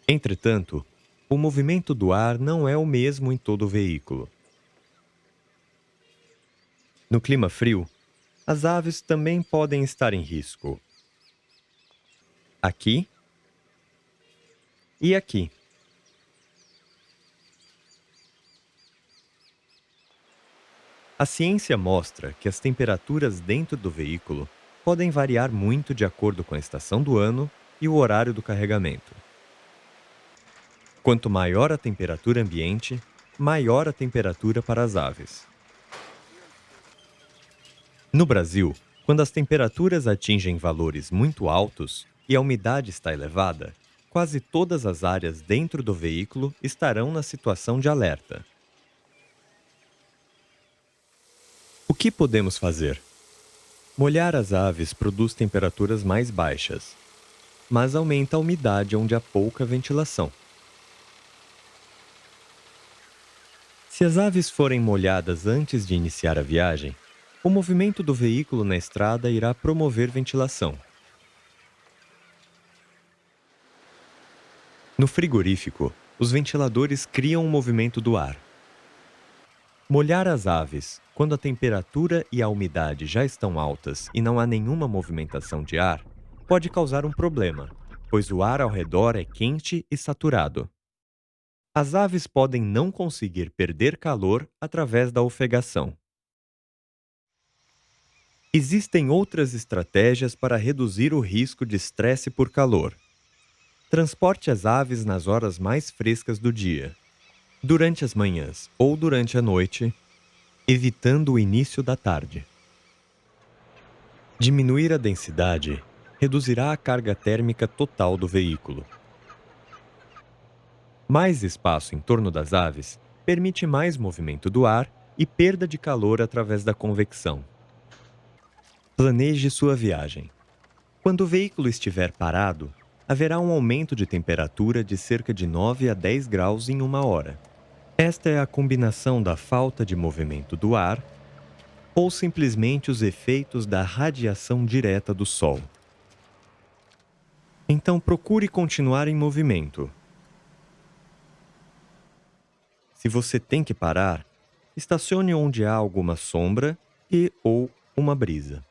Entretanto, o movimento do ar não é o mesmo em todo o veículo. No clima frio, as aves também podem estar em risco. Aqui e aqui. A ciência mostra que as temperaturas dentro do veículo podem variar muito de acordo com a estação do ano e o horário do carregamento. Quanto maior a temperatura ambiente, maior a temperatura para as aves. No Brasil, quando as temperaturas atingem valores muito altos e a umidade está elevada, quase todas as áreas dentro do veículo estarão na situação de alerta. O que podemos fazer? Molhar as aves produz temperaturas mais baixas, mas aumenta a umidade onde há pouca ventilação. Se as aves forem molhadas antes de iniciar a viagem, o movimento do veículo na estrada irá promover ventilação. No frigorífico, os ventiladores criam o movimento do ar. Molhar as aves, quando a temperatura e a umidade já estão altas e não há nenhuma movimentação de ar, pode causar um problema, pois o ar ao redor é quente e saturado. As aves podem não conseguir perder calor através da ofegação. Existem outras estratégias para reduzir o risco de estresse por calor. Transporte as aves nas horas mais frescas do dia, durante as manhãs ou durante a noite, evitando o início da tarde. Diminuir a densidade reduzirá a carga térmica total do veículo. Mais espaço em torno das aves permite mais movimento do ar e perda de calor através da convecção. Planeje sua viagem. Quando o veículo estiver parado, haverá um aumento de temperatura de cerca de 9 a 10 graus em uma hora. Esta é a combinação da falta de movimento do ar ou simplesmente os efeitos da radiação direta do Sol. Então procure continuar em movimento. Se você tem que parar, estacione onde há alguma sombra ou uma brisa.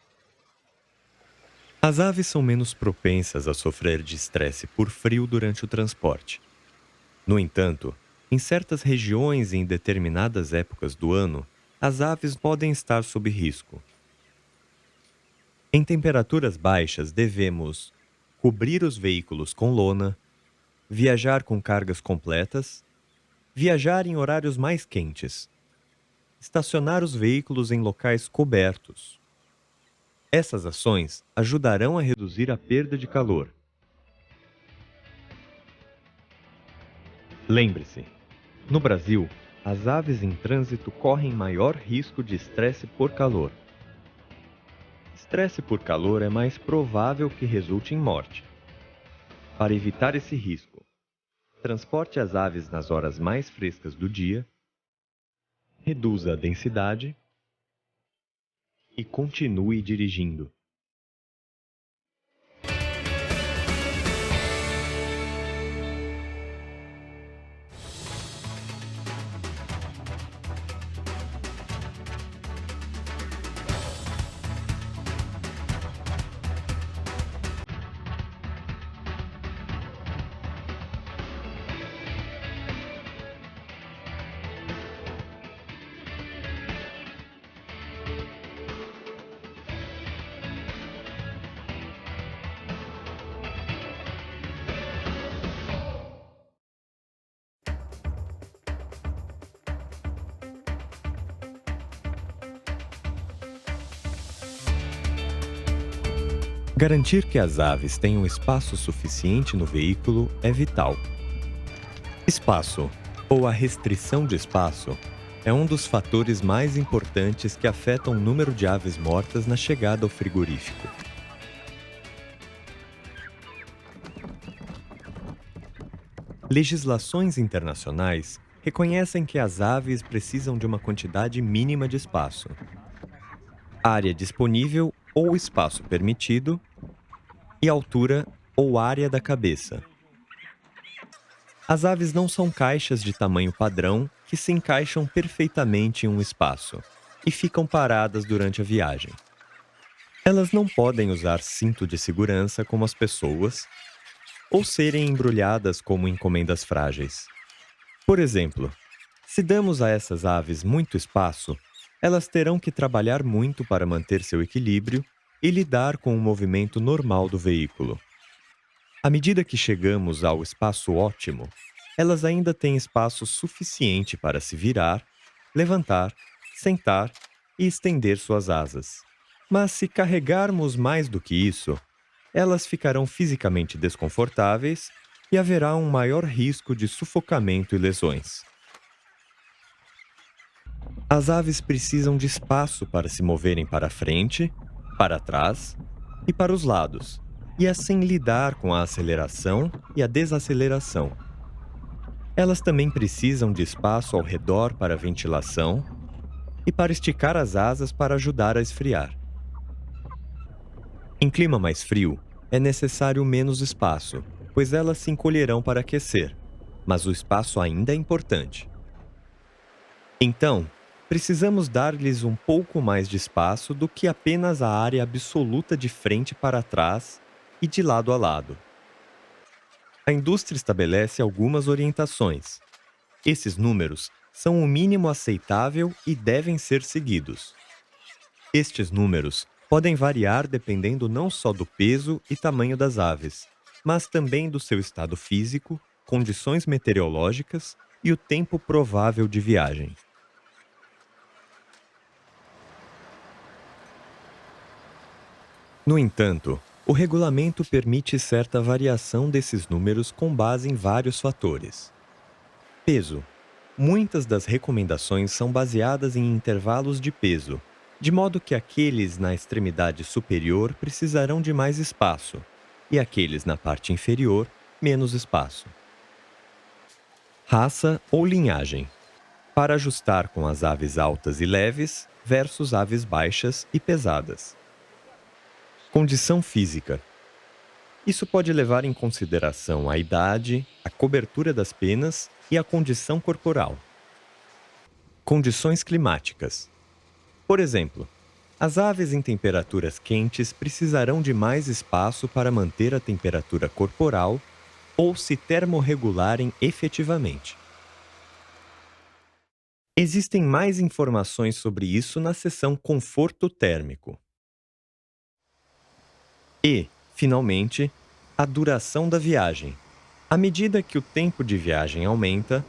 As aves são menos propensas a sofrer de estresse por frio durante o transporte. No entanto, em certas regiões e em determinadas épocas do ano, as aves podem estar sob risco. Em temperaturas baixas, devemos cobrir os veículos com lona, viajar com cargas completas, viajar em horários mais quentes, estacionar os veículos em locais cobertos. Essas ações ajudarão a reduzir a perda de calor. Lembre-se, no Brasil, as aves em trânsito correm maior risco de estresse por calor. Estresse por calor é mais provável que resulte em morte. Para evitar esse risco, transporte as aves nas horas mais frescas do dia, reduza a densidade e continue dirigindo. Garantir que as aves tenham espaço suficiente no veículo é vital. Espaço, ou a restrição de espaço, é um dos fatores mais importantes que afetam o número de aves mortas na chegada ao frigorífico. Legislações internacionais reconhecem que as aves precisam de uma quantidade mínima de espaço. Área disponível ou espaço permitido, e altura ou área da cabeça. As aves não são caixas de tamanho padrão que se encaixam perfeitamente em um espaço e ficam paradas durante a viagem. Elas não podem usar cinto de segurança como as pessoas ou serem embrulhadas como encomendas frágeis. Por exemplo, se damos a essas aves muito espaço, elas terão que trabalhar muito para manter seu equilíbrio e lidar com o movimento normal do veículo. À medida que chegamos ao espaço ótimo, elas ainda têm espaço suficiente para se virar, levantar, sentar e estender suas asas. Mas se carregarmos mais do que isso, elas ficarão fisicamente desconfortáveis e haverá um maior risco de sufocamento e lesões. As aves precisam de espaço para se moverem para frente, para trás e para os lados, e assim lidar com a aceleração e a desaceleração. Elas também precisam de espaço ao redor para ventilação e para esticar as asas para ajudar a esfriar. Em clima mais frio, é necessário menos espaço, pois elas se encolherão para aquecer, mas o espaço ainda é importante. Então, precisamos dar-lhes um pouco mais de espaço do que apenas a área absoluta de frente para trás e de lado a lado. A indústria estabelece algumas orientações. Esses números são o mínimo aceitável e devem ser seguidos. Estes números podem variar dependendo não só do peso e tamanho das aves, mas também do seu estado físico, condições meteorológicas e o tempo provável de viagem. No entanto, o regulamento permite certa variação desses números com base em vários fatores. Peso. Muitas das recomendações são baseadas em intervalos de peso, de modo que aqueles na extremidade superior precisarão de mais espaço, e aqueles na parte inferior, menos espaço. Raça ou linhagem. Para ajustar com as aves altas e leves versus aves baixas e pesadas. Condição física. Isso pode levar em consideração a idade, a cobertura das penas e a condição corporal. Condições climáticas. Por exemplo, as aves em temperaturas quentes precisarão de mais espaço para manter a temperatura corporal ou se termorregularem efetivamente. Existem mais informações sobre isso na seção Conforto Térmico. E, finalmente, A duração da viagem. À medida que o tempo de viagem aumenta,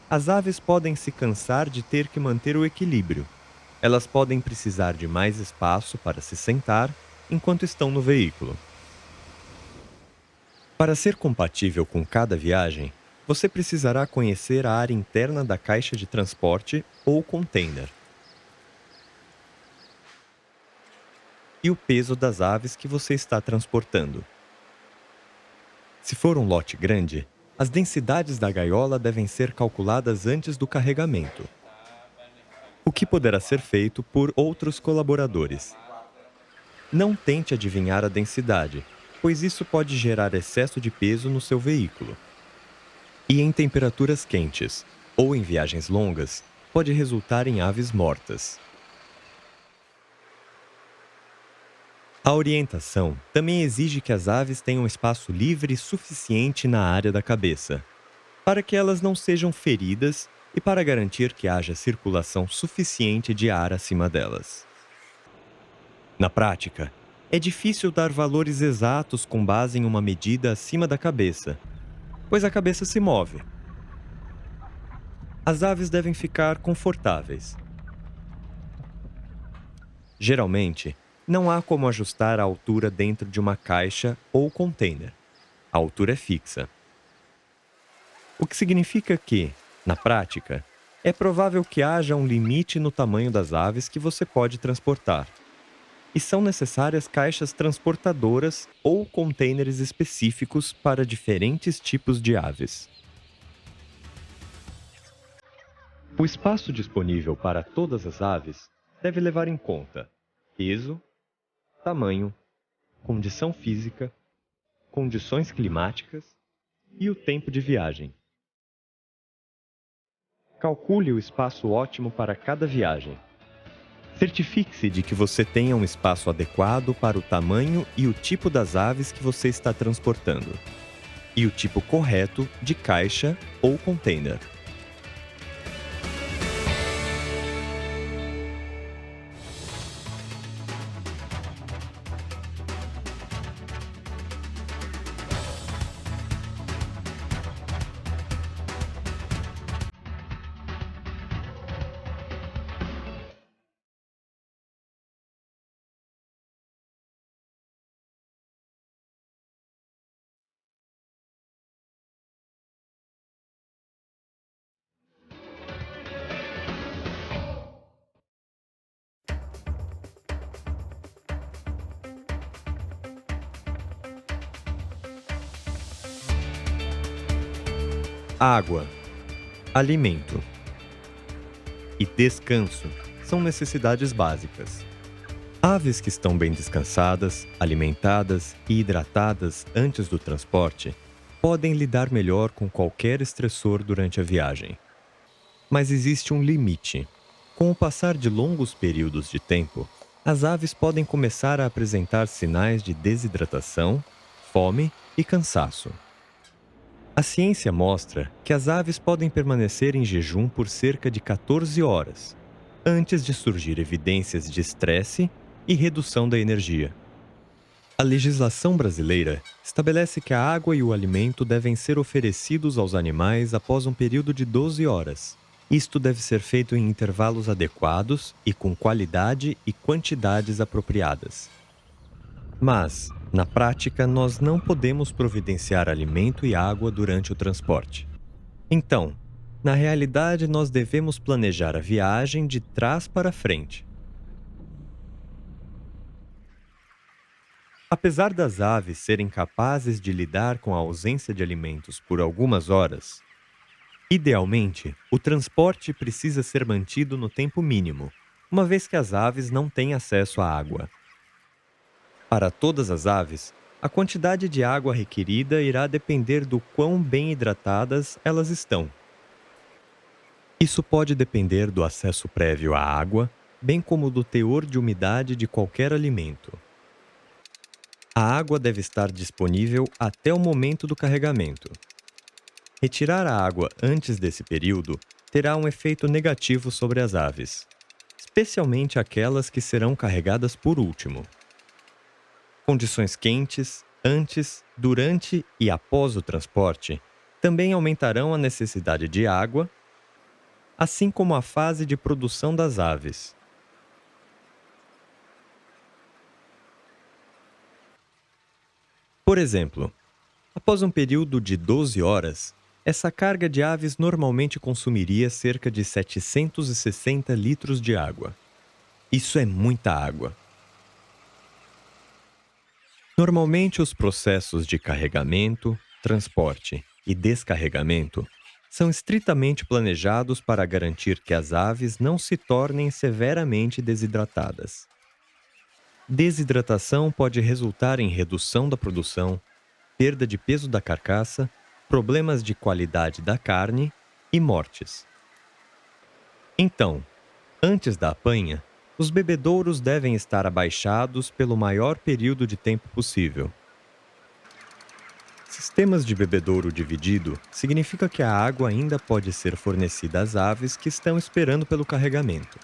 as aves podem se cansar de ter que manter o equilíbrio. Elas podem precisar de mais espaço para se sentar enquanto estão no veículo. Para ser compatível com cada viagem, você precisará conhecer a área interna da caixa de transporte ou container e o peso das aves que você está transportando. Se for um lote grande, as densidades da gaiola devem ser calculadas antes do carregamento, o que poderá ser feito por outros colaboradores. Não tente adivinhar a densidade, pois isso pode gerar excesso de peso no seu veículo. E em temperaturas quentes, ou em viagens longas, pode resultar em aves mortas. A orientação também exige que as aves tenham espaço livre suficiente na área da cabeça, para que elas não sejam feridas e para garantir que haja circulação suficiente de ar acima delas. Na prática, é difícil dar valores exatos com base em uma medida acima da cabeça, pois a cabeça se move. As aves devem ficar confortáveis. Geralmente, não há como ajustar a altura dentro de uma caixa ou container. A altura é fixa. O que significa que, na prática, é provável que haja um limite no tamanho das aves que você pode transportar. E são necessárias caixas transportadoras ou containers específicos para diferentes tipos de aves. O espaço disponível para todas as aves deve levar em conta peso, tamanho, condição física, condições climáticas e o tempo de viagem. Calcule o espaço ótimo para cada viagem. Certifique-se de que você tenha um espaço adequado para o tamanho e o tipo das aves que você está transportando, e o tipo correto de caixa ou container. Água, alimento e descanso são necessidades básicas. Aves que estão bem descansadas, alimentadas e hidratadas antes do transporte podem lidar melhor com qualquer estressor durante a viagem. Mas existe um limite. Com o passar de longos períodos de tempo, as aves podem começar a apresentar sinais de desidratação, fome e cansaço. A ciência mostra que as aves podem permanecer em jejum por cerca de 14 horas, antes de surgir evidências de estresse e redução da energia. A legislação brasileira estabelece que a água e o alimento devem ser oferecidos aos animais após um período de 12 horas. Isto deve ser feito em intervalos adequados e com qualidade e quantidades apropriadas. Mas, na prática, nós não podemos providenciar alimento e água durante o transporte. Então, na realidade, nós devemos planejar a viagem de trás para frente. Apesar das aves serem capazes de lidar com a ausência de alimentos por algumas horas, idealmente, o transporte precisa ser mantido no tempo mínimo, uma vez que as aves não têm acesso à água. Para todas as aves, a quantidade de água requerida irá depender do quão bem hidratadas elas estão. Isso pode depender do acesso prévio à água, bem como do teor de umidade de qualquer alimento. A água deve estar disponível até o momento do carregamento. Retirar a água antes desse período terá um efeito negativo sobre as aves, especialmente aquelas que serão carregadas por último. Condições quentes, antes, durante e após o transporte, também aumentarão a necessidade de água, assim como a fase de produção das aves. Por exemplo, após um período de 12 horas, essa carga de aves normalmente consumiria cerca de 760 litros de água. Isso é muita água. Normalmente, os processos de carregamento, transporte e descarregamento são estritamente planejados para garantir que as aves não se tornem severamente desidratadas. Desidratação pode resultar em redução da produção, perda de peso da carcaça, problemas de qualidade da carne e mortes. Então, antes da apanha, os bebedouros devem estar abaixados pelo maior período de tempo possível. Sistemas de bebedouro dividido significa que a água ainda pode ser fornecida às aves que estão esperando pelo carregamento.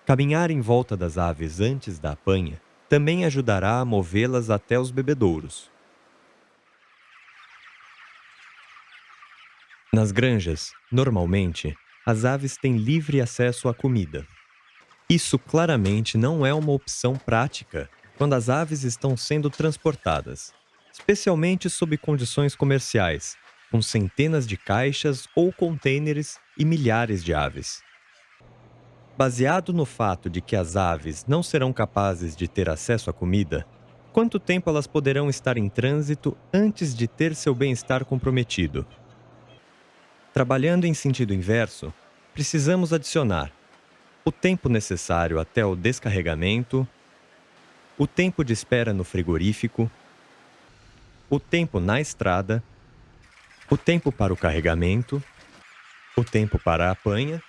Caminhar em volta das aves antes da apanha também ajudará a movê-las até os bebedouros. Nas granjas, normalmente, as aves têm livre acesso à comida. Isso claramente não é uma opção prática quando as aves estão sendo transportadas, especialmente sob condições comerciais, com centenas de caixas ou contêineres e milhares de aves. Baseado no fato de que as aves não serão capazes de ter acesso à comida, quanto tempo elas poderão estar em trânsito antes de ter seu bem-estar comprometido? Trabalhando em sentido inverso, precisamos adicionar o tempo necessário até o descarregamento, o tempo de espera no frigorífico, o tempo na estrada, o tempo para o carregamento, o tempo para a apanha,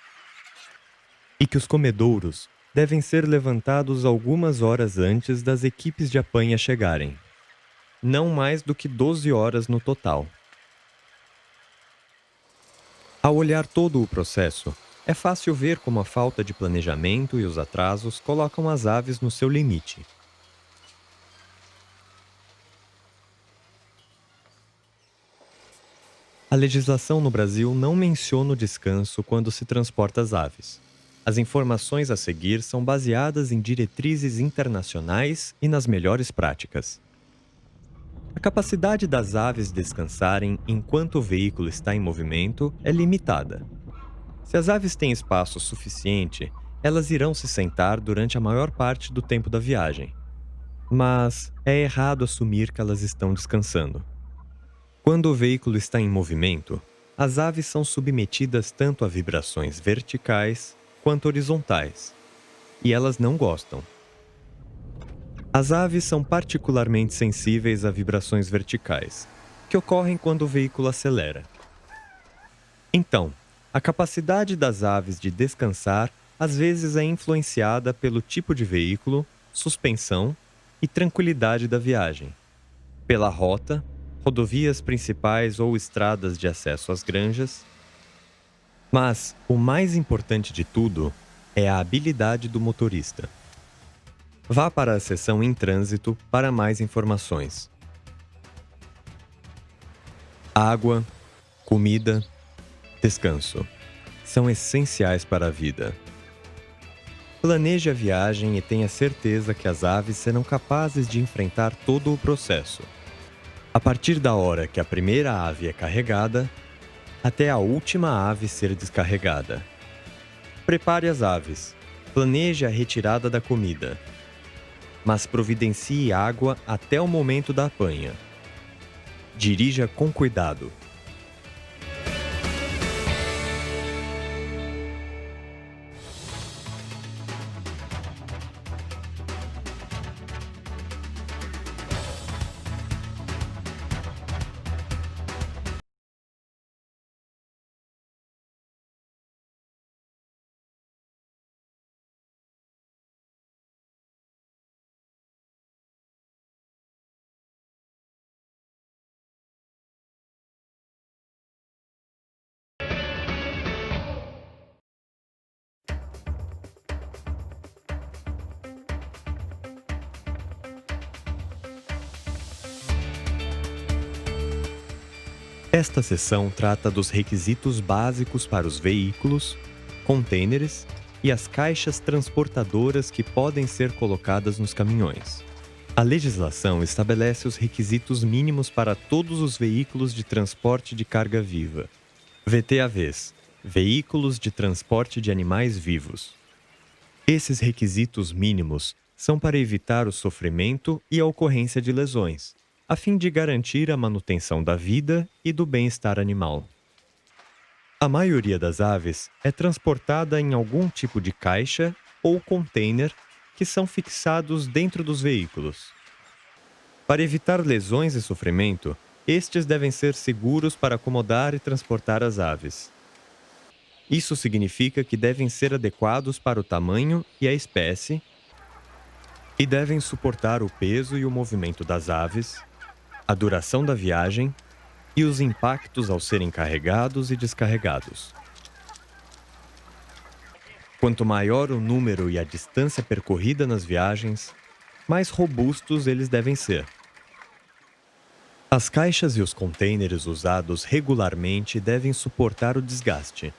e que os comedouros devem ser levantados algumas horas antes das equipes de apanha chegarem, não mais do que 12 horas no total. Ao olhar todo o processo, é fácil ver como a falta de planejamento e os atrasos colocam as aves no seu limite. A legislação no Brasil não menciona o descanso quando se transporta as aves. As informações a seguir são baseadas em diretrizes internacionais e nas melhores práticas. A capacidade das aves descansarem enquanto o veículo está em movimento é limitada. Se as aves têm espaço suficiente, elas irão se sentar durante a maior parte do tempo da viagem. Mas é errado assumir que elas estão descansando. Quando o veículo está em movimento, as aves são submetidas tanto a vibrações verticais quanto horizontais, e elas não gostam. As aves são particularmente sensíveis a vibrações verticais, que ocorrem quando o veículo acelera. Então, a capacidade das aves de descansar às vezes é influenciada pelo tipo de veículo, suspensão e tranquilidade da viagem, pela rota, rodovias principais ou estradas de acesso às granjas. Mas o mais importante de tudo é a habilidade do motorista. Vá para a seção em trânsito para mais informações. Água, comida, descanso são essenciais para a vida. Planeje a viagem e tenha certeza que as aves serão capazes de enfrentar todo o processo. A partir da hora que a primeira ave é carregada, até a última ave ser descarregada. Prepare as aves. Planeje a retirada da comida. Mas providencie água até o momento da apanha. Dirija com cuidado. Esta seção trata dos requisitos básicos para os veículos, contêineres e as caixas transportadoras que podem ser colocadas nos caminhões. A legislação estabelece os requisitos mínimos para todos os veículos de transporte de carga viva. VTAVs, Veículos de Transporte de Animais Vivos. Esses requisitos mínimos são para evitar o sofrimento e a ocorrência de lesões, a fim de garantir a manutenção da vida e do bem-estar animal. A maioria das aves é transportada em algum tipo de caixa ou container que são fixados dentro dos veículos. Para evitar lesões e sofrimento, estes devem ser seguros para acomodar e transportar as aves. Isso significa que devem ser adequados para o tamanho e a espécie e devem suportar o peso e o movimento das aves, a duração da viagem e os impactos ao serem carregados e descarregados. Quanto maior o número e a distância percorrida nas viagens, mais robustos eles devem ser. As caixas e os contêineres usados regularmente devem suportar o desgaste.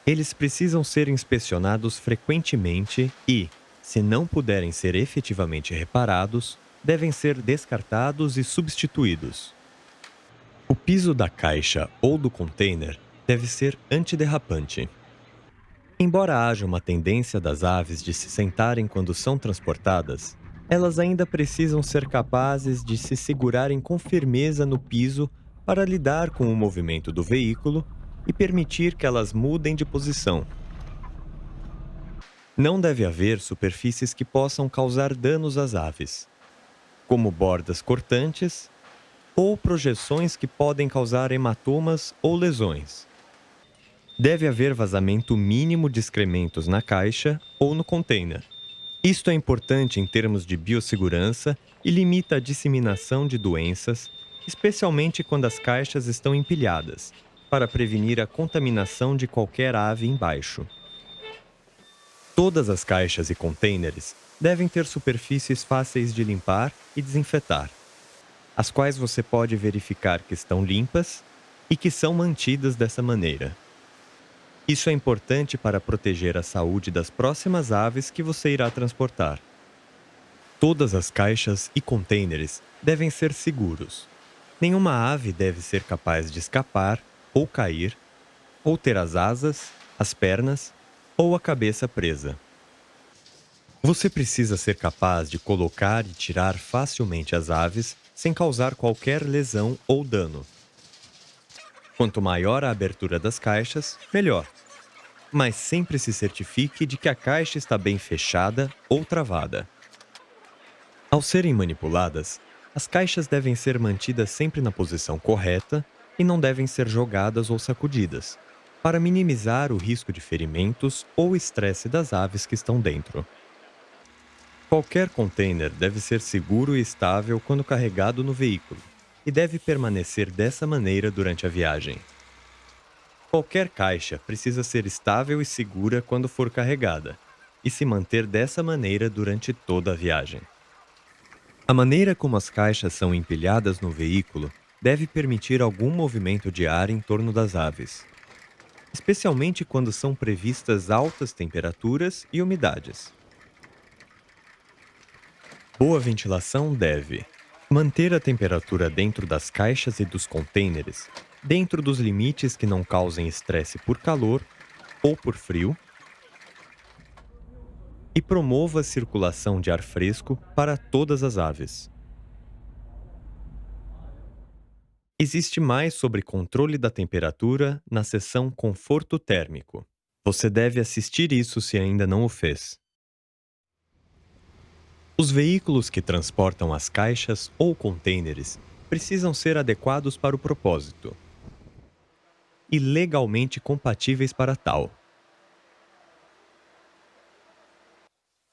Eles precisam ser inspecionados frequentemente e, se não puderem ser efetivamente reparados, devem ser descartados e substituídos. O piso da caixa ou do container deve ser antiderrapante. Embora haja uma tendência das aves de se sentarem quando são transportadas, elas ainda precisam ser capazes de se segurarem com firmeza no piso para lidar com o movimento do veículo e permitir que elas mudem de posição. Não deve haver superfícies que possam causar danos às aves, como bordas cortantes ou projeções que podem causar hematomas ou lesões. Deve haver vazamento mínimo de excrementos na caixa ou no container. Isto é importante em termos de biossegurança e limita a disseminação de doenças, especialmente quando as caixas estão empilhadas, para prevenir a contaminação de qualquer ave embaixo. Todas as caixas e contêineres devem ter superfícies fáceis de limpar e desinfetar, as quais você pode verificar que estão limpas e que são mantidas dessa maneira. Isso é importante para proteger a saúde das próximas aves que você irá transportar. Todas as caixas e contêineres devem ser seguros. Nenhuma ave deve ser capaz de escapar ou cair, ou ter as asas, as pernas ou a cabeça presa. Você precisa ser capaz de colocar e tirar facilmente as aves sem causar qualquer lesão ou dano. Quanto maior a abertura das caixas, melhor. Mas sempre se certifique de que a caixa está bem fechada ou travada. Ao serem manipuladas, as caixas devem ser mantidas sempre na posição correta e não devem ser jogadas ou sacudidas, para minimizar o risco de ferimentos ou estresse das aves que estão dentro. Qualquer container deve ser seguro e estável quando carregado no veículo, e deve permanecer dessa maneira durante a viagem. Qualquer caixa precisa ser estável e segura quando for carregada, e se manter dessa maneira durante toda a viagem. A maneira como as caixas são empilhadas no veículo deve permitir algum movimento de ar em torno das aves, especialmente quando são previstas altas temperaturas e umidades. Boa ventilação deve manter a temperatura dentro das caixas e dos contêineres dentro dos limites que não causem estresse por calor ou por frio e promova a circulação de ar fresco para todas as aves. Existe mais sobre controle da temperatura na seção Conforto Térmico. Você deve assistir isso se ainda não o fez. Os veículos que transportam as caixas ou contêineres precisam ser adequados para o propósito e legalmente compatíveis para tal.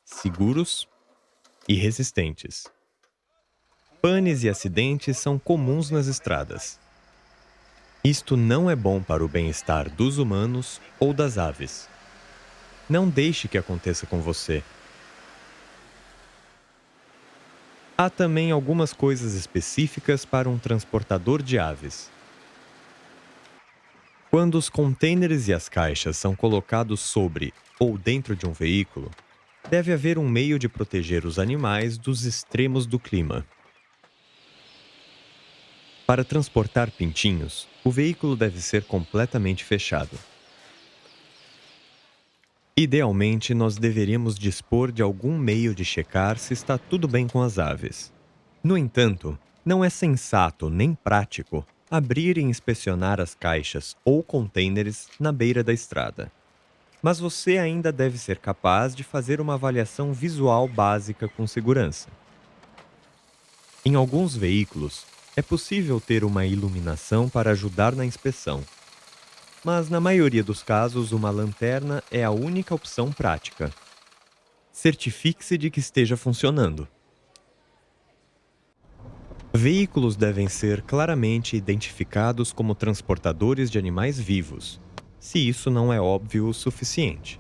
Seguros e resistentes. Panes e acidentes são comuns nas estradas. Isto não é bom para o bem-estar dos humanos ou das aves. Não deixe que aconteça com você. Há também algumas coisas específicas para um transportador de aves. Quando os contêineres e as caixas são colocados sobre ou dentro de um veículo, deve haver um meio de proteger os animais dos extremos do clima. Para transportar pintinhos, o veículo deve ser completamente fechado. Idealmente, nós deveríamos dispor de algum meio de checar se está tudo bem com as aves. No entanto, não é sensato nem prático abrir e inspecionar as caixas ou contêineres na beira da estrada. Mas você ainda deve ser capaz de fazer uma avaliação visual básica com segurança. Em alguns veículos, é possível ter uma iluminação para ajudar na inspeção, mas na maioria dos casos, uma lanterna é a única opção prática. Certifique-se de que esteja funcionando. Veículos devem ser claramente identificados como transportadores de animais vivos, se isso não é óbvio o suficiente,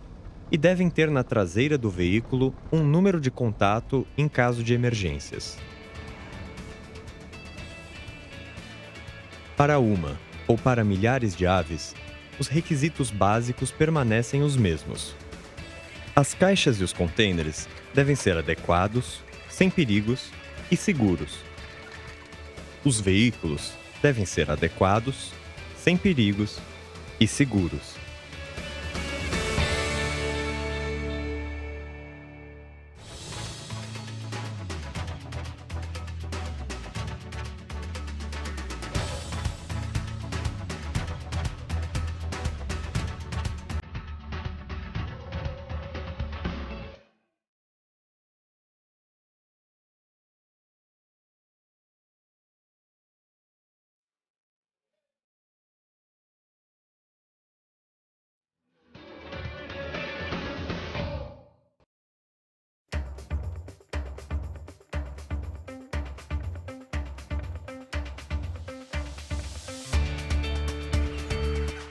e devem ter na traseira do veículo um número de contato em caso de emergências. Para uma ou para milhares de aves, os requisitos básicos permanecem os mesmos. As caixas e os contêineres devem ser adequados, sem perigos e seguros. Os veículos devem ser adequados, sem perigos e seguros.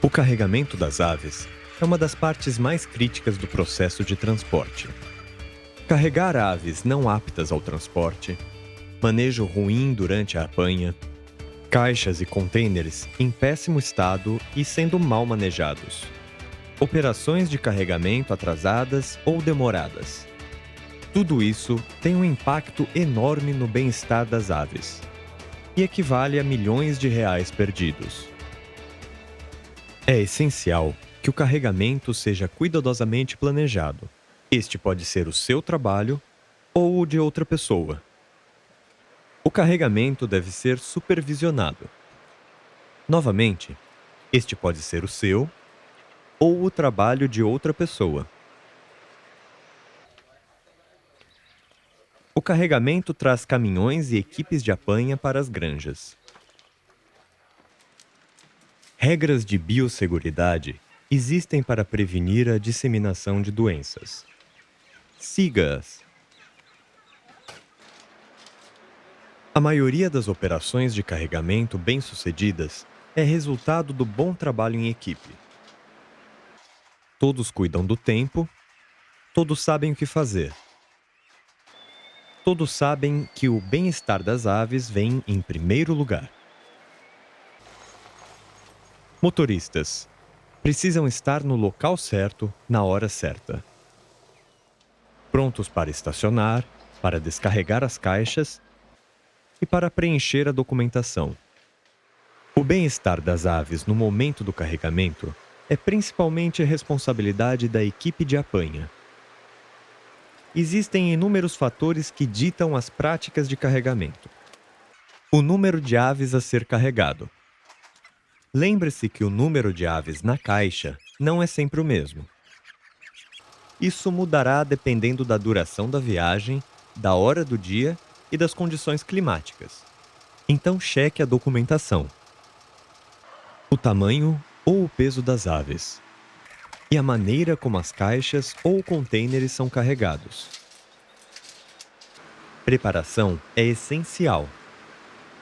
O carregamento das aves é uma das partes mais críticas do processo de transporte. Carregar aves não aptas ao transporte, manejo ruim durante a apanha, caixas e contêineres em péssimo estado e sendo mal manejados, operações de carregamento atrasadas ou demoradas. Tudo isso tem um impacto enorme no bem-estar das aves e equivale a milhões de reais perdidos. É essencial que o carregamento seja cuidadosamente planejado. Este pode ser o seu trabalho ou o de outra pessoa. O carregamento deve ser supervisionado. Novamente, este pode ser o seu ou o trabalho de outra pessoa. O carregamento traz caminhões e equipes de apanha para as granjas. Regras de biosseguridade existem para prevenir a disseminação de doenças. Siga-as. A maioria das operações de carregamento bem-sucedidas é resultado do bom trabalho em equipe. Todos cuidam do tempo, todos sabem o que fazer. Todos sabem que o bem-estar das aves vem em primeiro lugar. Motoristas precisam estar no local certo, na hora certa. Prontos para estacionar, para descarregar as caixas e para preencher a documentação. O bem-estar das aves no momento do carregamento é principalmente a responsabilidade da equipe de apanha. Existem inúmeros fatores que ditam as práticas de carregamento. O número de aves a ser carregado. Lembre-se que o número de aves na caixa não é sempre o mesmo. Isso mudará dependendo da duração da viagem, da hora do dia e das condições climáticas. Então cheque a documentação. O tamanho ou o peso das aves. E a maneira como as caixas ou contêineres são carregados. Preparação é essencial.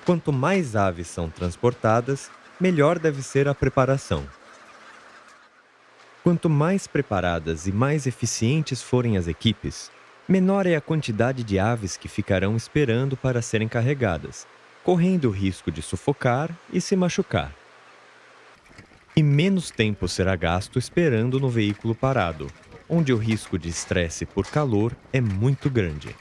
Quanto mais aves são transportadas, melhor deve ser a preparação. Quanto mais preparadas e mais eficientes forem as equipes, menor é a quantidade de aves que ficarão esperando para serem carregadas, correndo o risco de sufocar e se machucar. E menos tempo será gasto esperando no veículo parado, onde o risco de estresse por calor é muito grande.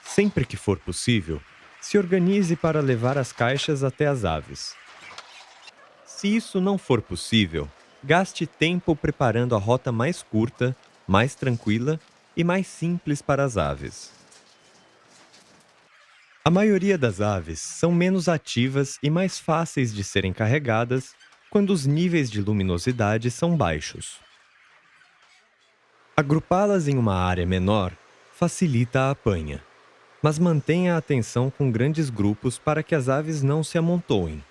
Sempre que for possível, se organize para levar as caixas até as aves. Se isso não for possível, gaste tempo preparando a rota mais curta, mais tranquila e mais simples para as aves. A maioria das aves são menos ativas e mais fáceis de serem carregadas quando os níveis de luminosidade são baixos. Agrupá-las em uma área menor facilita a apanha, mas mantenha a atenção com grandes grupos para que as aves não se amontoem.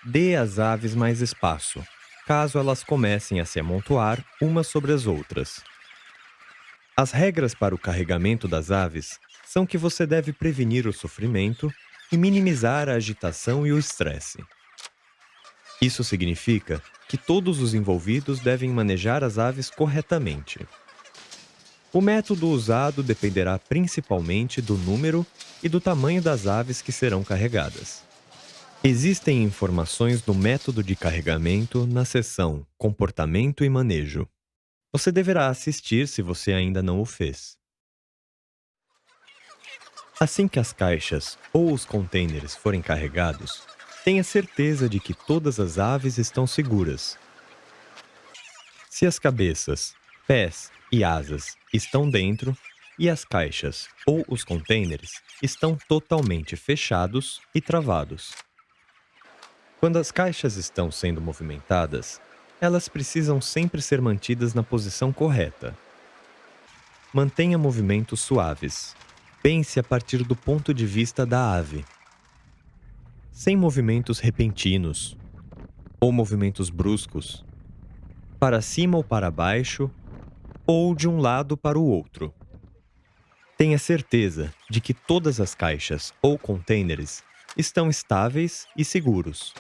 Dê às aves mais espaço, caso elas comecem a se amontoar umas sobre as outras. As regras para o carregamento das aves são que você deve prevenir o sofrimento e minimizar a agitação e o estresse. Isso significa que todos os envolvidos devem manejar as aves corretamente. O método usado dependerá principalmente do número e do tamanho das aves que serão carregadas. Existem informações do método de carregamento na seção Comportamento e Manejo. Você deverá assistir se você ainda não o fez. Assim que as caixas ou os contêineres forem carregados, tenha certeza de que todas as aves estão seguras. Se as cabeças, pés e asas estão dentro e as caixas ou os contêineres estão totalmente fechados e travados. Quando as caixas estão sendo movimentadas, elas precisam sempre ser mantidas na posição correta. Mantenha movimentos suaves. Pense a partir do ponto de vista da ave, sem movimentos repentinos ou movimentos bruscos, para cima ou para baixo, ou de um lado para o outro. Tenha certeza de que todas as caixas ou contêineres estão estáveis e seguros,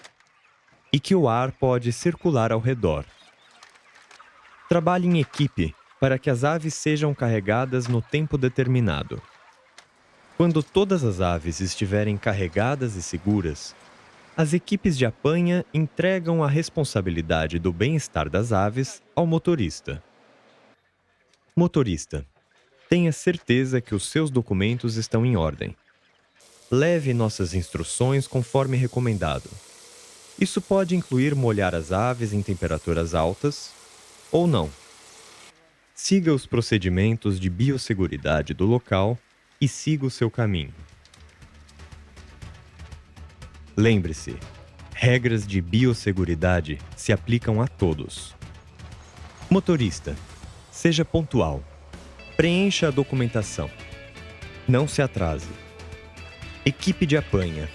e que o ar pode circular ao redor. Trabalhe em equipe para que as aves sejam carregadas no tempo determinado. Quando todas as aves estiverem carregadas e seguras, as equipes de apanha entregam a responsabilidade do bem-estar das aves ao motorista. Motorista, tenha certeza que os seus documentos estão em ordem. Leve nossas instruções conforme recomendado. Isso pode incluir molhar as aves em temperaturas altas ou não. Siga os procedimentos de biosseguridade do local e siga o seu caminho. Lembre-se, regras de biosseguridade se aplicam a todos. Motorista, seja pontual. Preencha a documentação. Não se atrase. Equipe de apanha.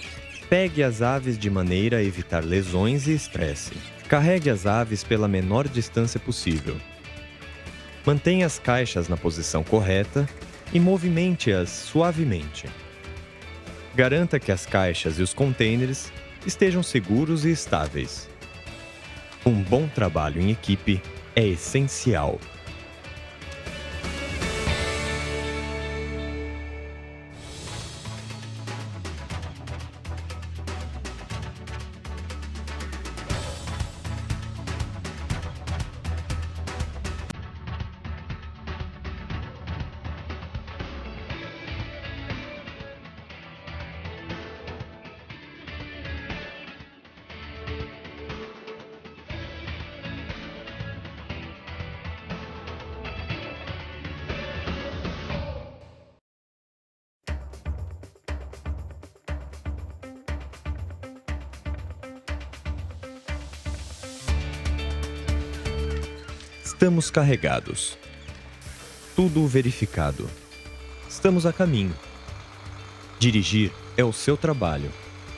Pegue as aves de maneira a evitar lesões e estresse. Carregue as aves pela menor distância possível. Mantenha as caixas na posição correta e movimente-as suavemente. Garanta que as caixas e os contêineres estejam seguros e estáveis. Um bom trabalho em equipe é essencial. Estamos carregados. Tudo verificado. Estamos a caminho. Dirigir é o seu trabalho.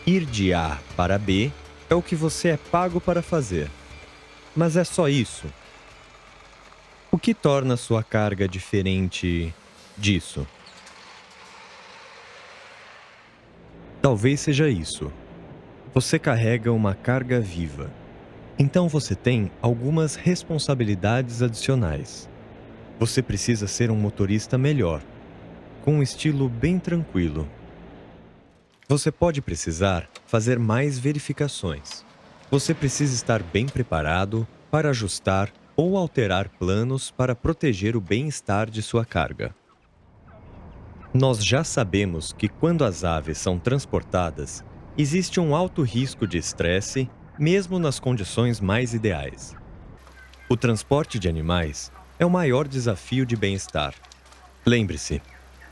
Ir de A para B é o que você é pago para fazer. Mas é só isso. O que torna sua carga diferente disso? Talvez seja isso. Você carrega uma carga viva. Então você tem algumas responsabilidades adicionais. Você precisa ser um motorista melhor, com um estilo bem tranquilo. Você pode precisar fazer mais verificações. Você precisa estar bem preparado para ajustar ou alterar planos para proteger o bem-estar de sua carga. Nós já sabemos que quando as aves são transportadas, existe um alto risco de estresse, mesmo nas condições mais ideais. O transporte de animais é o maior desafio de bem-estar. Lembre-se,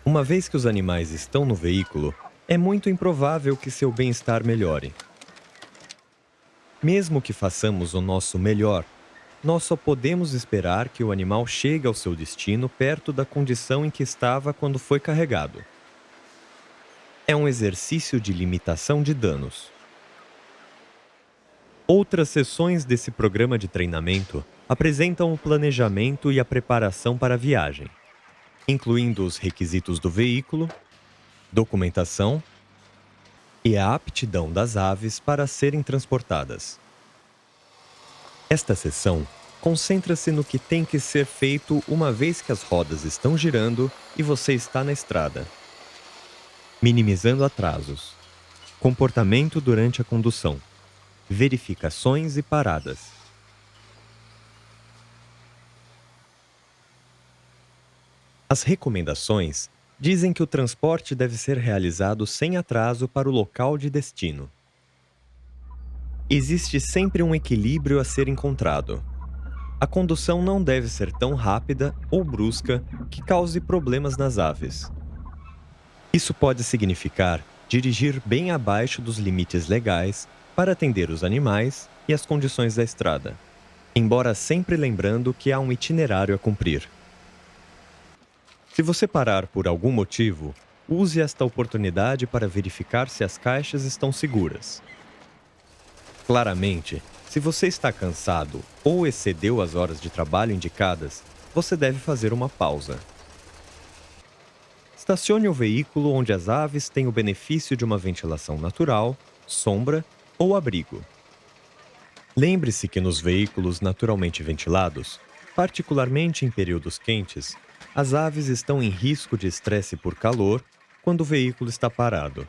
uma vez que os animais estão no veículo, é muito improvável que seu bem-estar melhore. Mesmo que façamos o nosso melhor, nós só podemos esperar que o animal chegue ao seu destino perto da condição em que estava quando foi carregado. É um exercício de limitação de danos. Outras sessões desse programa de treinamento apresentam o planejamento e a preparação para a viagem, incluindo os requisitos do veículo, documentação e a aptidão das aves para serem transportadas. Esta sessão concentra-se no que tem que ser feito uma vez que as rodas estão girando e você está na estrada. Minimizando atrasos, comportamento durante a condução, verificações e paradas. As recomendações dizem que o transporte deve ser realizado sem atraso para o local de destino. Existe sempre um equilíbrio a ser encontrado. A condução não deve ser tão rápida ou brusca que cause problemas nas aves. Isso pode significar dirigir bem abaixo dos limites legais para atender os animais e as condições da estrada, embora sempre lembrando que há um itinerário a cumprir. Se você parar por algum motivo, use esta oportunidade para verificar se as caixas estão seguras. Claramente, se você está cansado ou excedeu as horas de trabalho indicadas, você deve fazer uma pausa. Estacione o veículo onde as aves têm o benefício de uma ventilação natural, sombra ou abrigo. Lembre-se que nos veículos naturalmente ventilados, particularmente em períodos quentes, as aves estão em risco de estresse por calor quando o veículo está parado.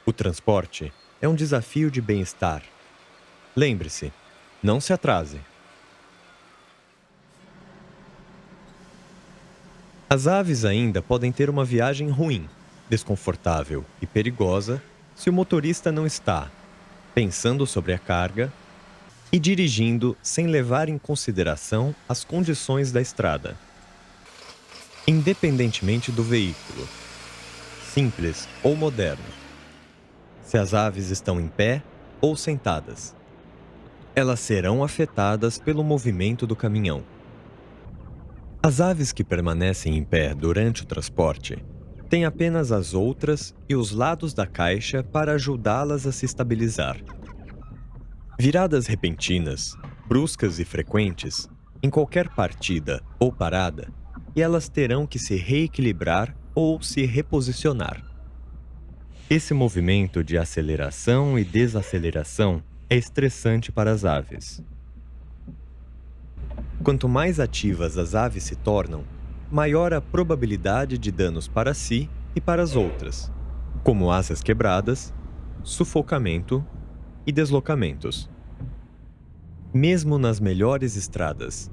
O transporte é um desafio de bem-estar. Lembre-se, não se atrase. As aves ainda podem ter uma viagem ruim, desconfortável e perigosa se o motorista não está pensando sobre a carga e dirigindo sem levar em consideração as condições da estrada. Independentemente do veículo, simples ou moderno, se as aves estão em pé ou sentadas, elas serão afetadas pelo movimento do caminhão. As aves que permanecem em pé durante o transporte têm apenas as outras e os lados da caixa para ajudá-las a se estabilizar. Viradas repentinas, bruscas e frequentes, em qualquer partida ou parada, e elas terão que se reequilibrar ou se reposicionar. Esse movimento de aceleração e desaceleração é estressante para as aves. Quanto mais ativas as aves se tornam, maior a probabilidade de danos para si e para as outras, como asas quebradas, sufocamento e deslocamentos. Mesmo nas melhores estradas,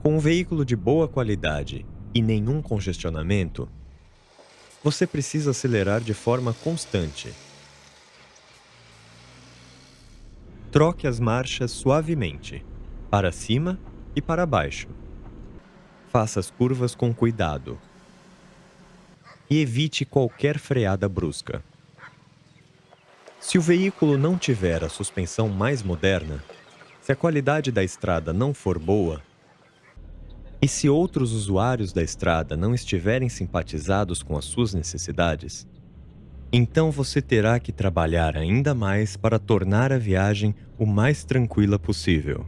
com um veículo de boa qualidade e nenhum congestionamento, você precisa acelerar de forma constante. Troque as marchas suavemente, para cima e para baixo. Faça as curvas com cuidado. E evite qualquer freada brusca. Se o veículo não tiver a suspensão mais moderna, se a qualidade da estrada não for boa, e se outros usuários da estrada não estiverem simpatizados com as suas necessidades, então você terá que trabalhar ainda mais para tornar a viagem o mais tranquila possível.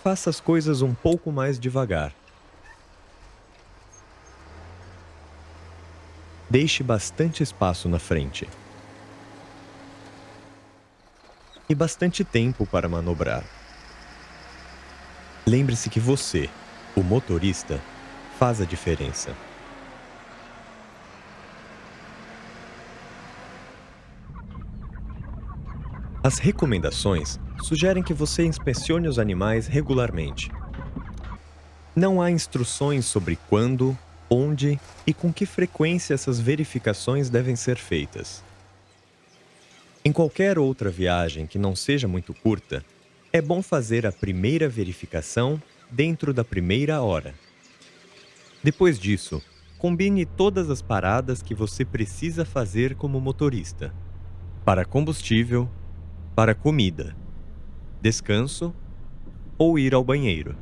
Faça as coisas um pouco mais devagar. Deixe bastante espaço na frente. E bastante tempo para manobrar. Lembre-se que você, o motorista, faz a diferença. As recomendações sugerem que você inspecione os animais regularmente. Não há instruções sobre quando, onde e com que frequência essas verificações devem ser feitas. Em qualquer outra viagem que não seja muito curta, é bom fazer a primeira verificação dentro da primeira hora. Depois disso, combine todas as paradas que você precisa fazer como motorista: para combustível, para comida, descanso ou ir ao banheiro,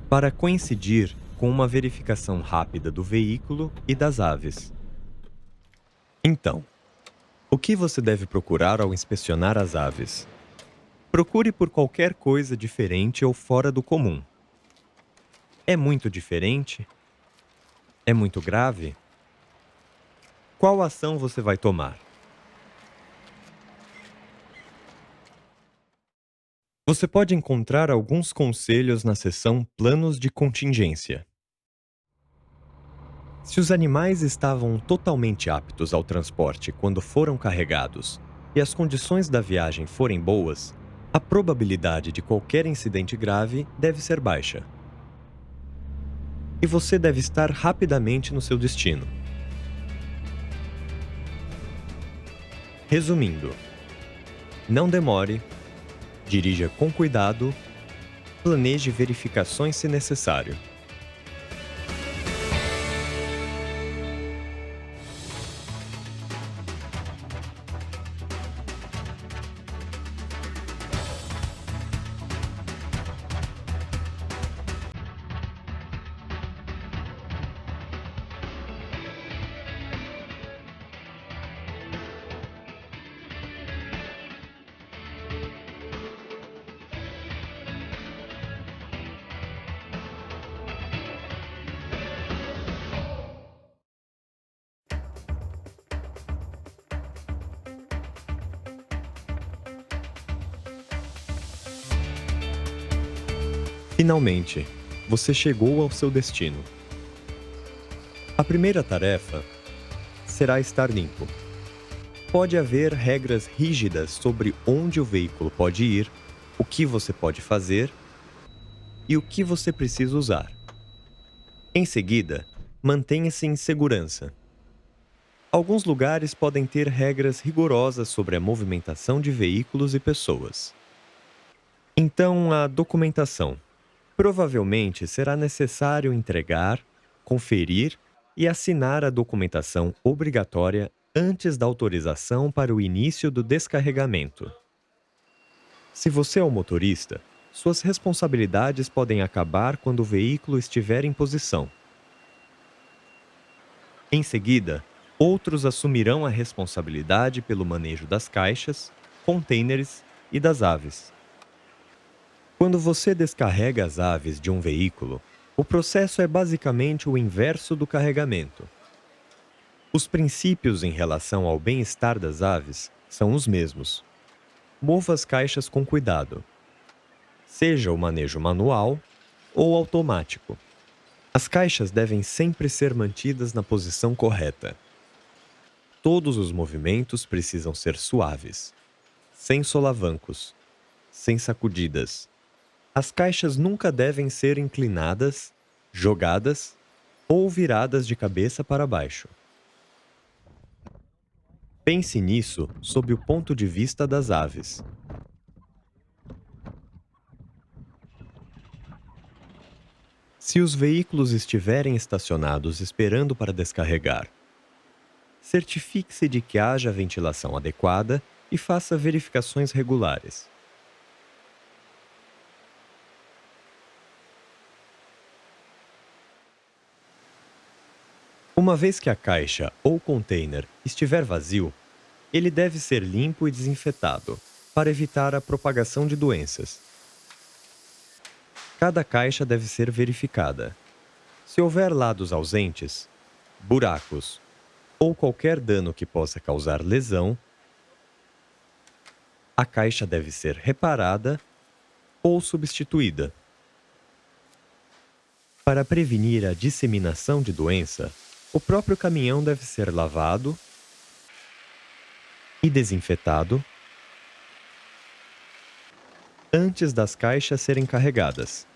para coincidir com uma verificação rápida do veículo e das aves. Então, o que você deve procurar ao inspecionar as aves? Procure por qualquer coisa diferente ou fora do comum. É muito diferente? É muito grave? Qual ação você vai tomar? Você pode encontrar alguns conselhos na seção Planos de Contingência. Se os animais estavam totalmente aptos ao transporte quando foram carregados e as condições da viagem forem boas, a probabilidade de qualquer incidente grave deve ser baixa. E você deve estar rapidamente no seu destino. Resumindo, não demore, dirija com cuidado, planeje verificações se necessário. Finalmente, você chegou ao seu destino. A primeira tarefa será estar limpo. Pode haver regras rígidas sobre onde o veículo pode ir, o que você pode fazer e o que você precisa usar. Em seguida, mantenha-se em segurança. Alguns lugares podem ter regras rigorosas sobre a movimentação de veículos e pessoas. Então, a documentação. Provavelmente será necessário entregar, conferir e assinar a documentação obrigatória antes da autorização para o início do descarregamento. Se você é o motorista, suas responsabilidades podem acabar quando o veículo estiver em posição. Em seguida, outros assumirão a responsabilidade pelo manejo das caixas, contêineres e das aves. Quando você descarrega as aves de um veículo, o processo é basicamente o inverso do carregamento. Os princípios em relação ao bem-estar das aves são os mesmos. Mova as caixas com cuidado, seja o manejo manual ou automático. As caixas devem sempre ser mantidas na posição correta. Todos os movimentos precisam ser suaves, sem solavancos, sem sacudidas. As caixas nunca devem ser inclinadas, jogadas ou viradas de cabeça para baixo. Pense nisso sob o ponto de vista das aves. Se os veículos estiverem estacionados esperando para descarregar, certifique-se de que haja ventilação adequada e faça verificações regulares. Uma vez que a caixa ou container estiver vazio, ele deve ser limpo e desinfetado, para evitar a propagação de doenças. Cada caixa deve ser verificada. Se houver lados ausentes, buracos ou qualquer dano que possa causar lesão, a caixa deve ser reparada ou substituída. Para prevenir a disseminação de doença, o próprio caminhão deve ser lavado e desinfetado antes das caixas serem carregadas.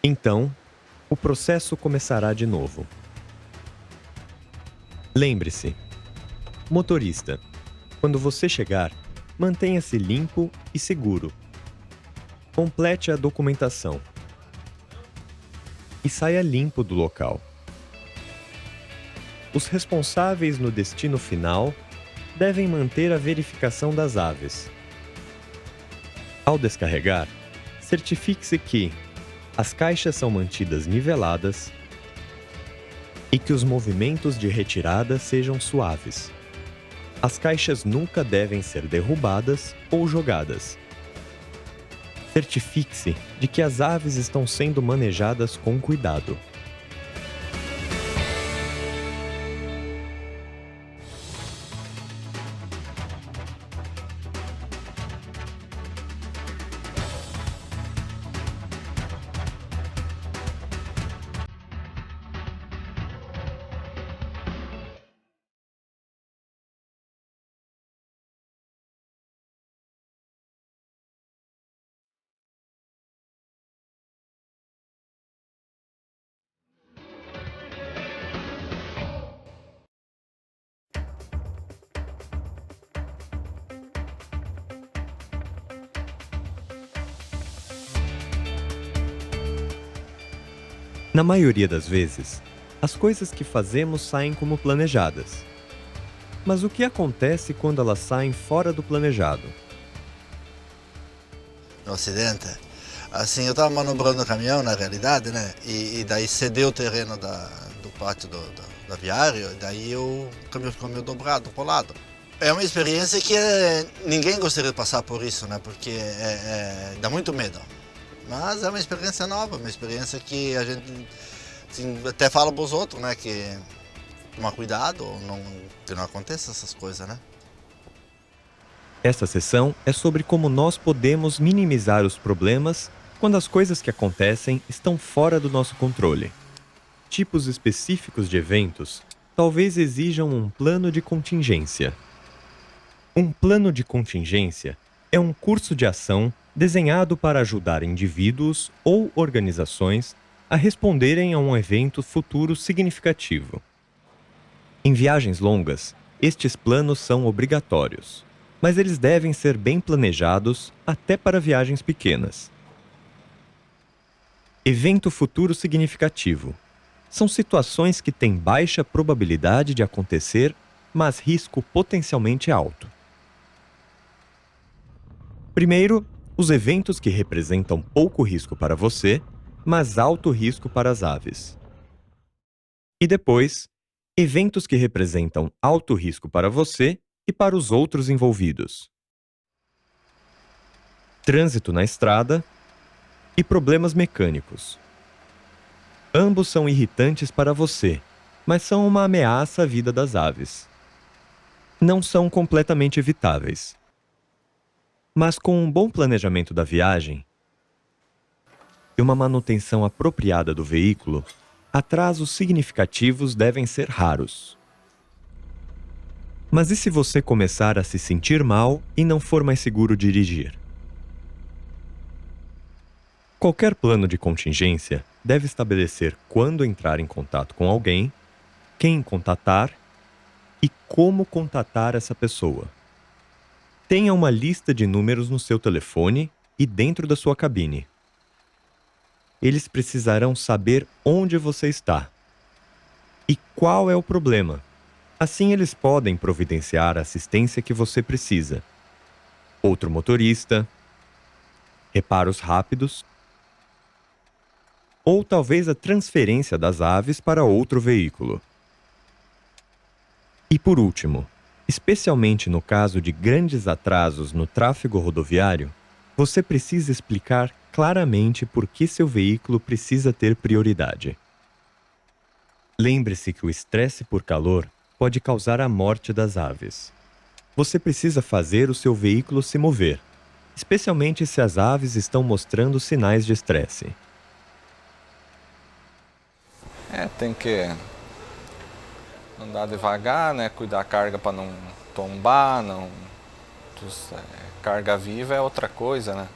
Então, o processo começará de novo. Lembre-se, motorista, quando você chegar, mantenha-se limpo e seguro. Complete a documentação e saia limpo do local. Os responsáveis no destino final devem manter a verificação das aves. Ao descarregar, certifique-se que as caixas são mantidas niveladas e que os movimentos de retirada sejam suaves. As caixas nunca devem ser derrubadas ou jogadas. Certifique-se de que as aves estão sendo manejadas com cuidado. Na maioria das vezes, as coisas que fazemos saem como planejadas. Mas o que acontece quando elas saem fora do planejado? No acidente. Assim, eu estava manobrando o caminhão, na realidade, né? E daí cedeu o terreno do pátio da Viário, e daí o caminhão ficou meio dobrado, colado. É uma experiência que ninguém gostaria de passar por isso, né? Porque dá muito medo. Mas é uma experiência nova, uma experiência que a gente assim, até fala para os outros, né? Que tomar cuidado, que não aconteça essas coisas, né? Esta sessão é sobre como nós podemos minimizar os problemas quando as coisas que acontecem estão fora do nosso controle. Tipos específicos de eventos talvez exijam um plano de contingência. Um plano de contingência é um curso de ação desenhado para ajudar indivíduos ou organizações a responderem a um evento futuro significativo. Em viagens longas, estes planos são obrigatórios, mas eles devem ser bem planejados até para viagens pequenas. Evento futuro significativo. São situações que têm baixa probabilidade de acontecer, mas risco potencialmente alto. Primeiro, os eventos que representam pouco risco para você, mas alto risco para as aves. E depois, eventos que representam alto risco para você e para os outros envolvidos. Trânsito na estrada e problemas mecânicos. Ambos são irritantes para você, mas são uma ameaça à vida das aves. Não são completamente evitáveis. Mas com um bom planejamento da viagem e uma manutenção apropriada do veículo, atrasos significativos devem ser raros. Mas e se você começar a se sentir mal e não for mais seguro dirigir? Qualquer plano de contingência deve estabelecer quando entrar em contato com alguém, quem contatar e como contatar essa pessoa. Tenha uma lista de números no seu telefone e dentro da sua cabine. Eles precisarão saber onde você está e qual é o problema. Assim, eles podem providenciar a assistência que você precisa. Outro motorista, reparos rápidos, ou talvez a transferência das aves para outro veículo. E por último, especialmente no caso de grandes atrasos no tráfego rodoviário, você precisa explicar claramente por que seu veículo precisa ter prioridade. Lembre-se que o estresse por calor pode causar a morte das aves. Você precisa fazer o seu veículo se mover, especialmente se as aves estão mostrando sinais de estresse. Tem que andar devagar, né? Cuidar da carga para não tombar, não. Carga viva é outra coisa, né?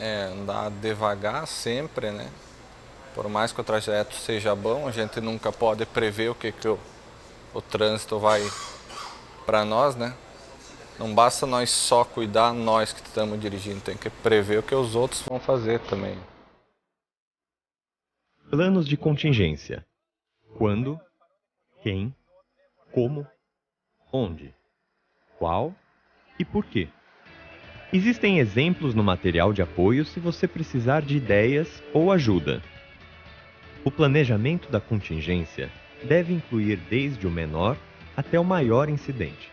andar devagar sempre, né? Por mais que o trajeto seja bom, a gente nunca pode prever o que o trânsito vai para nós, né? Não basta nós só cuidar, nós que estamos dirigindo, tem que prever o que os outros vão fazer também. Planos de contingência. Quando, quem, como, onde, qual e por quê. Existem exemplos no material de apoio se você precisar de ideias ou ajuda. O planejamento da contingência deve incluir desde o menor até o maior incidente.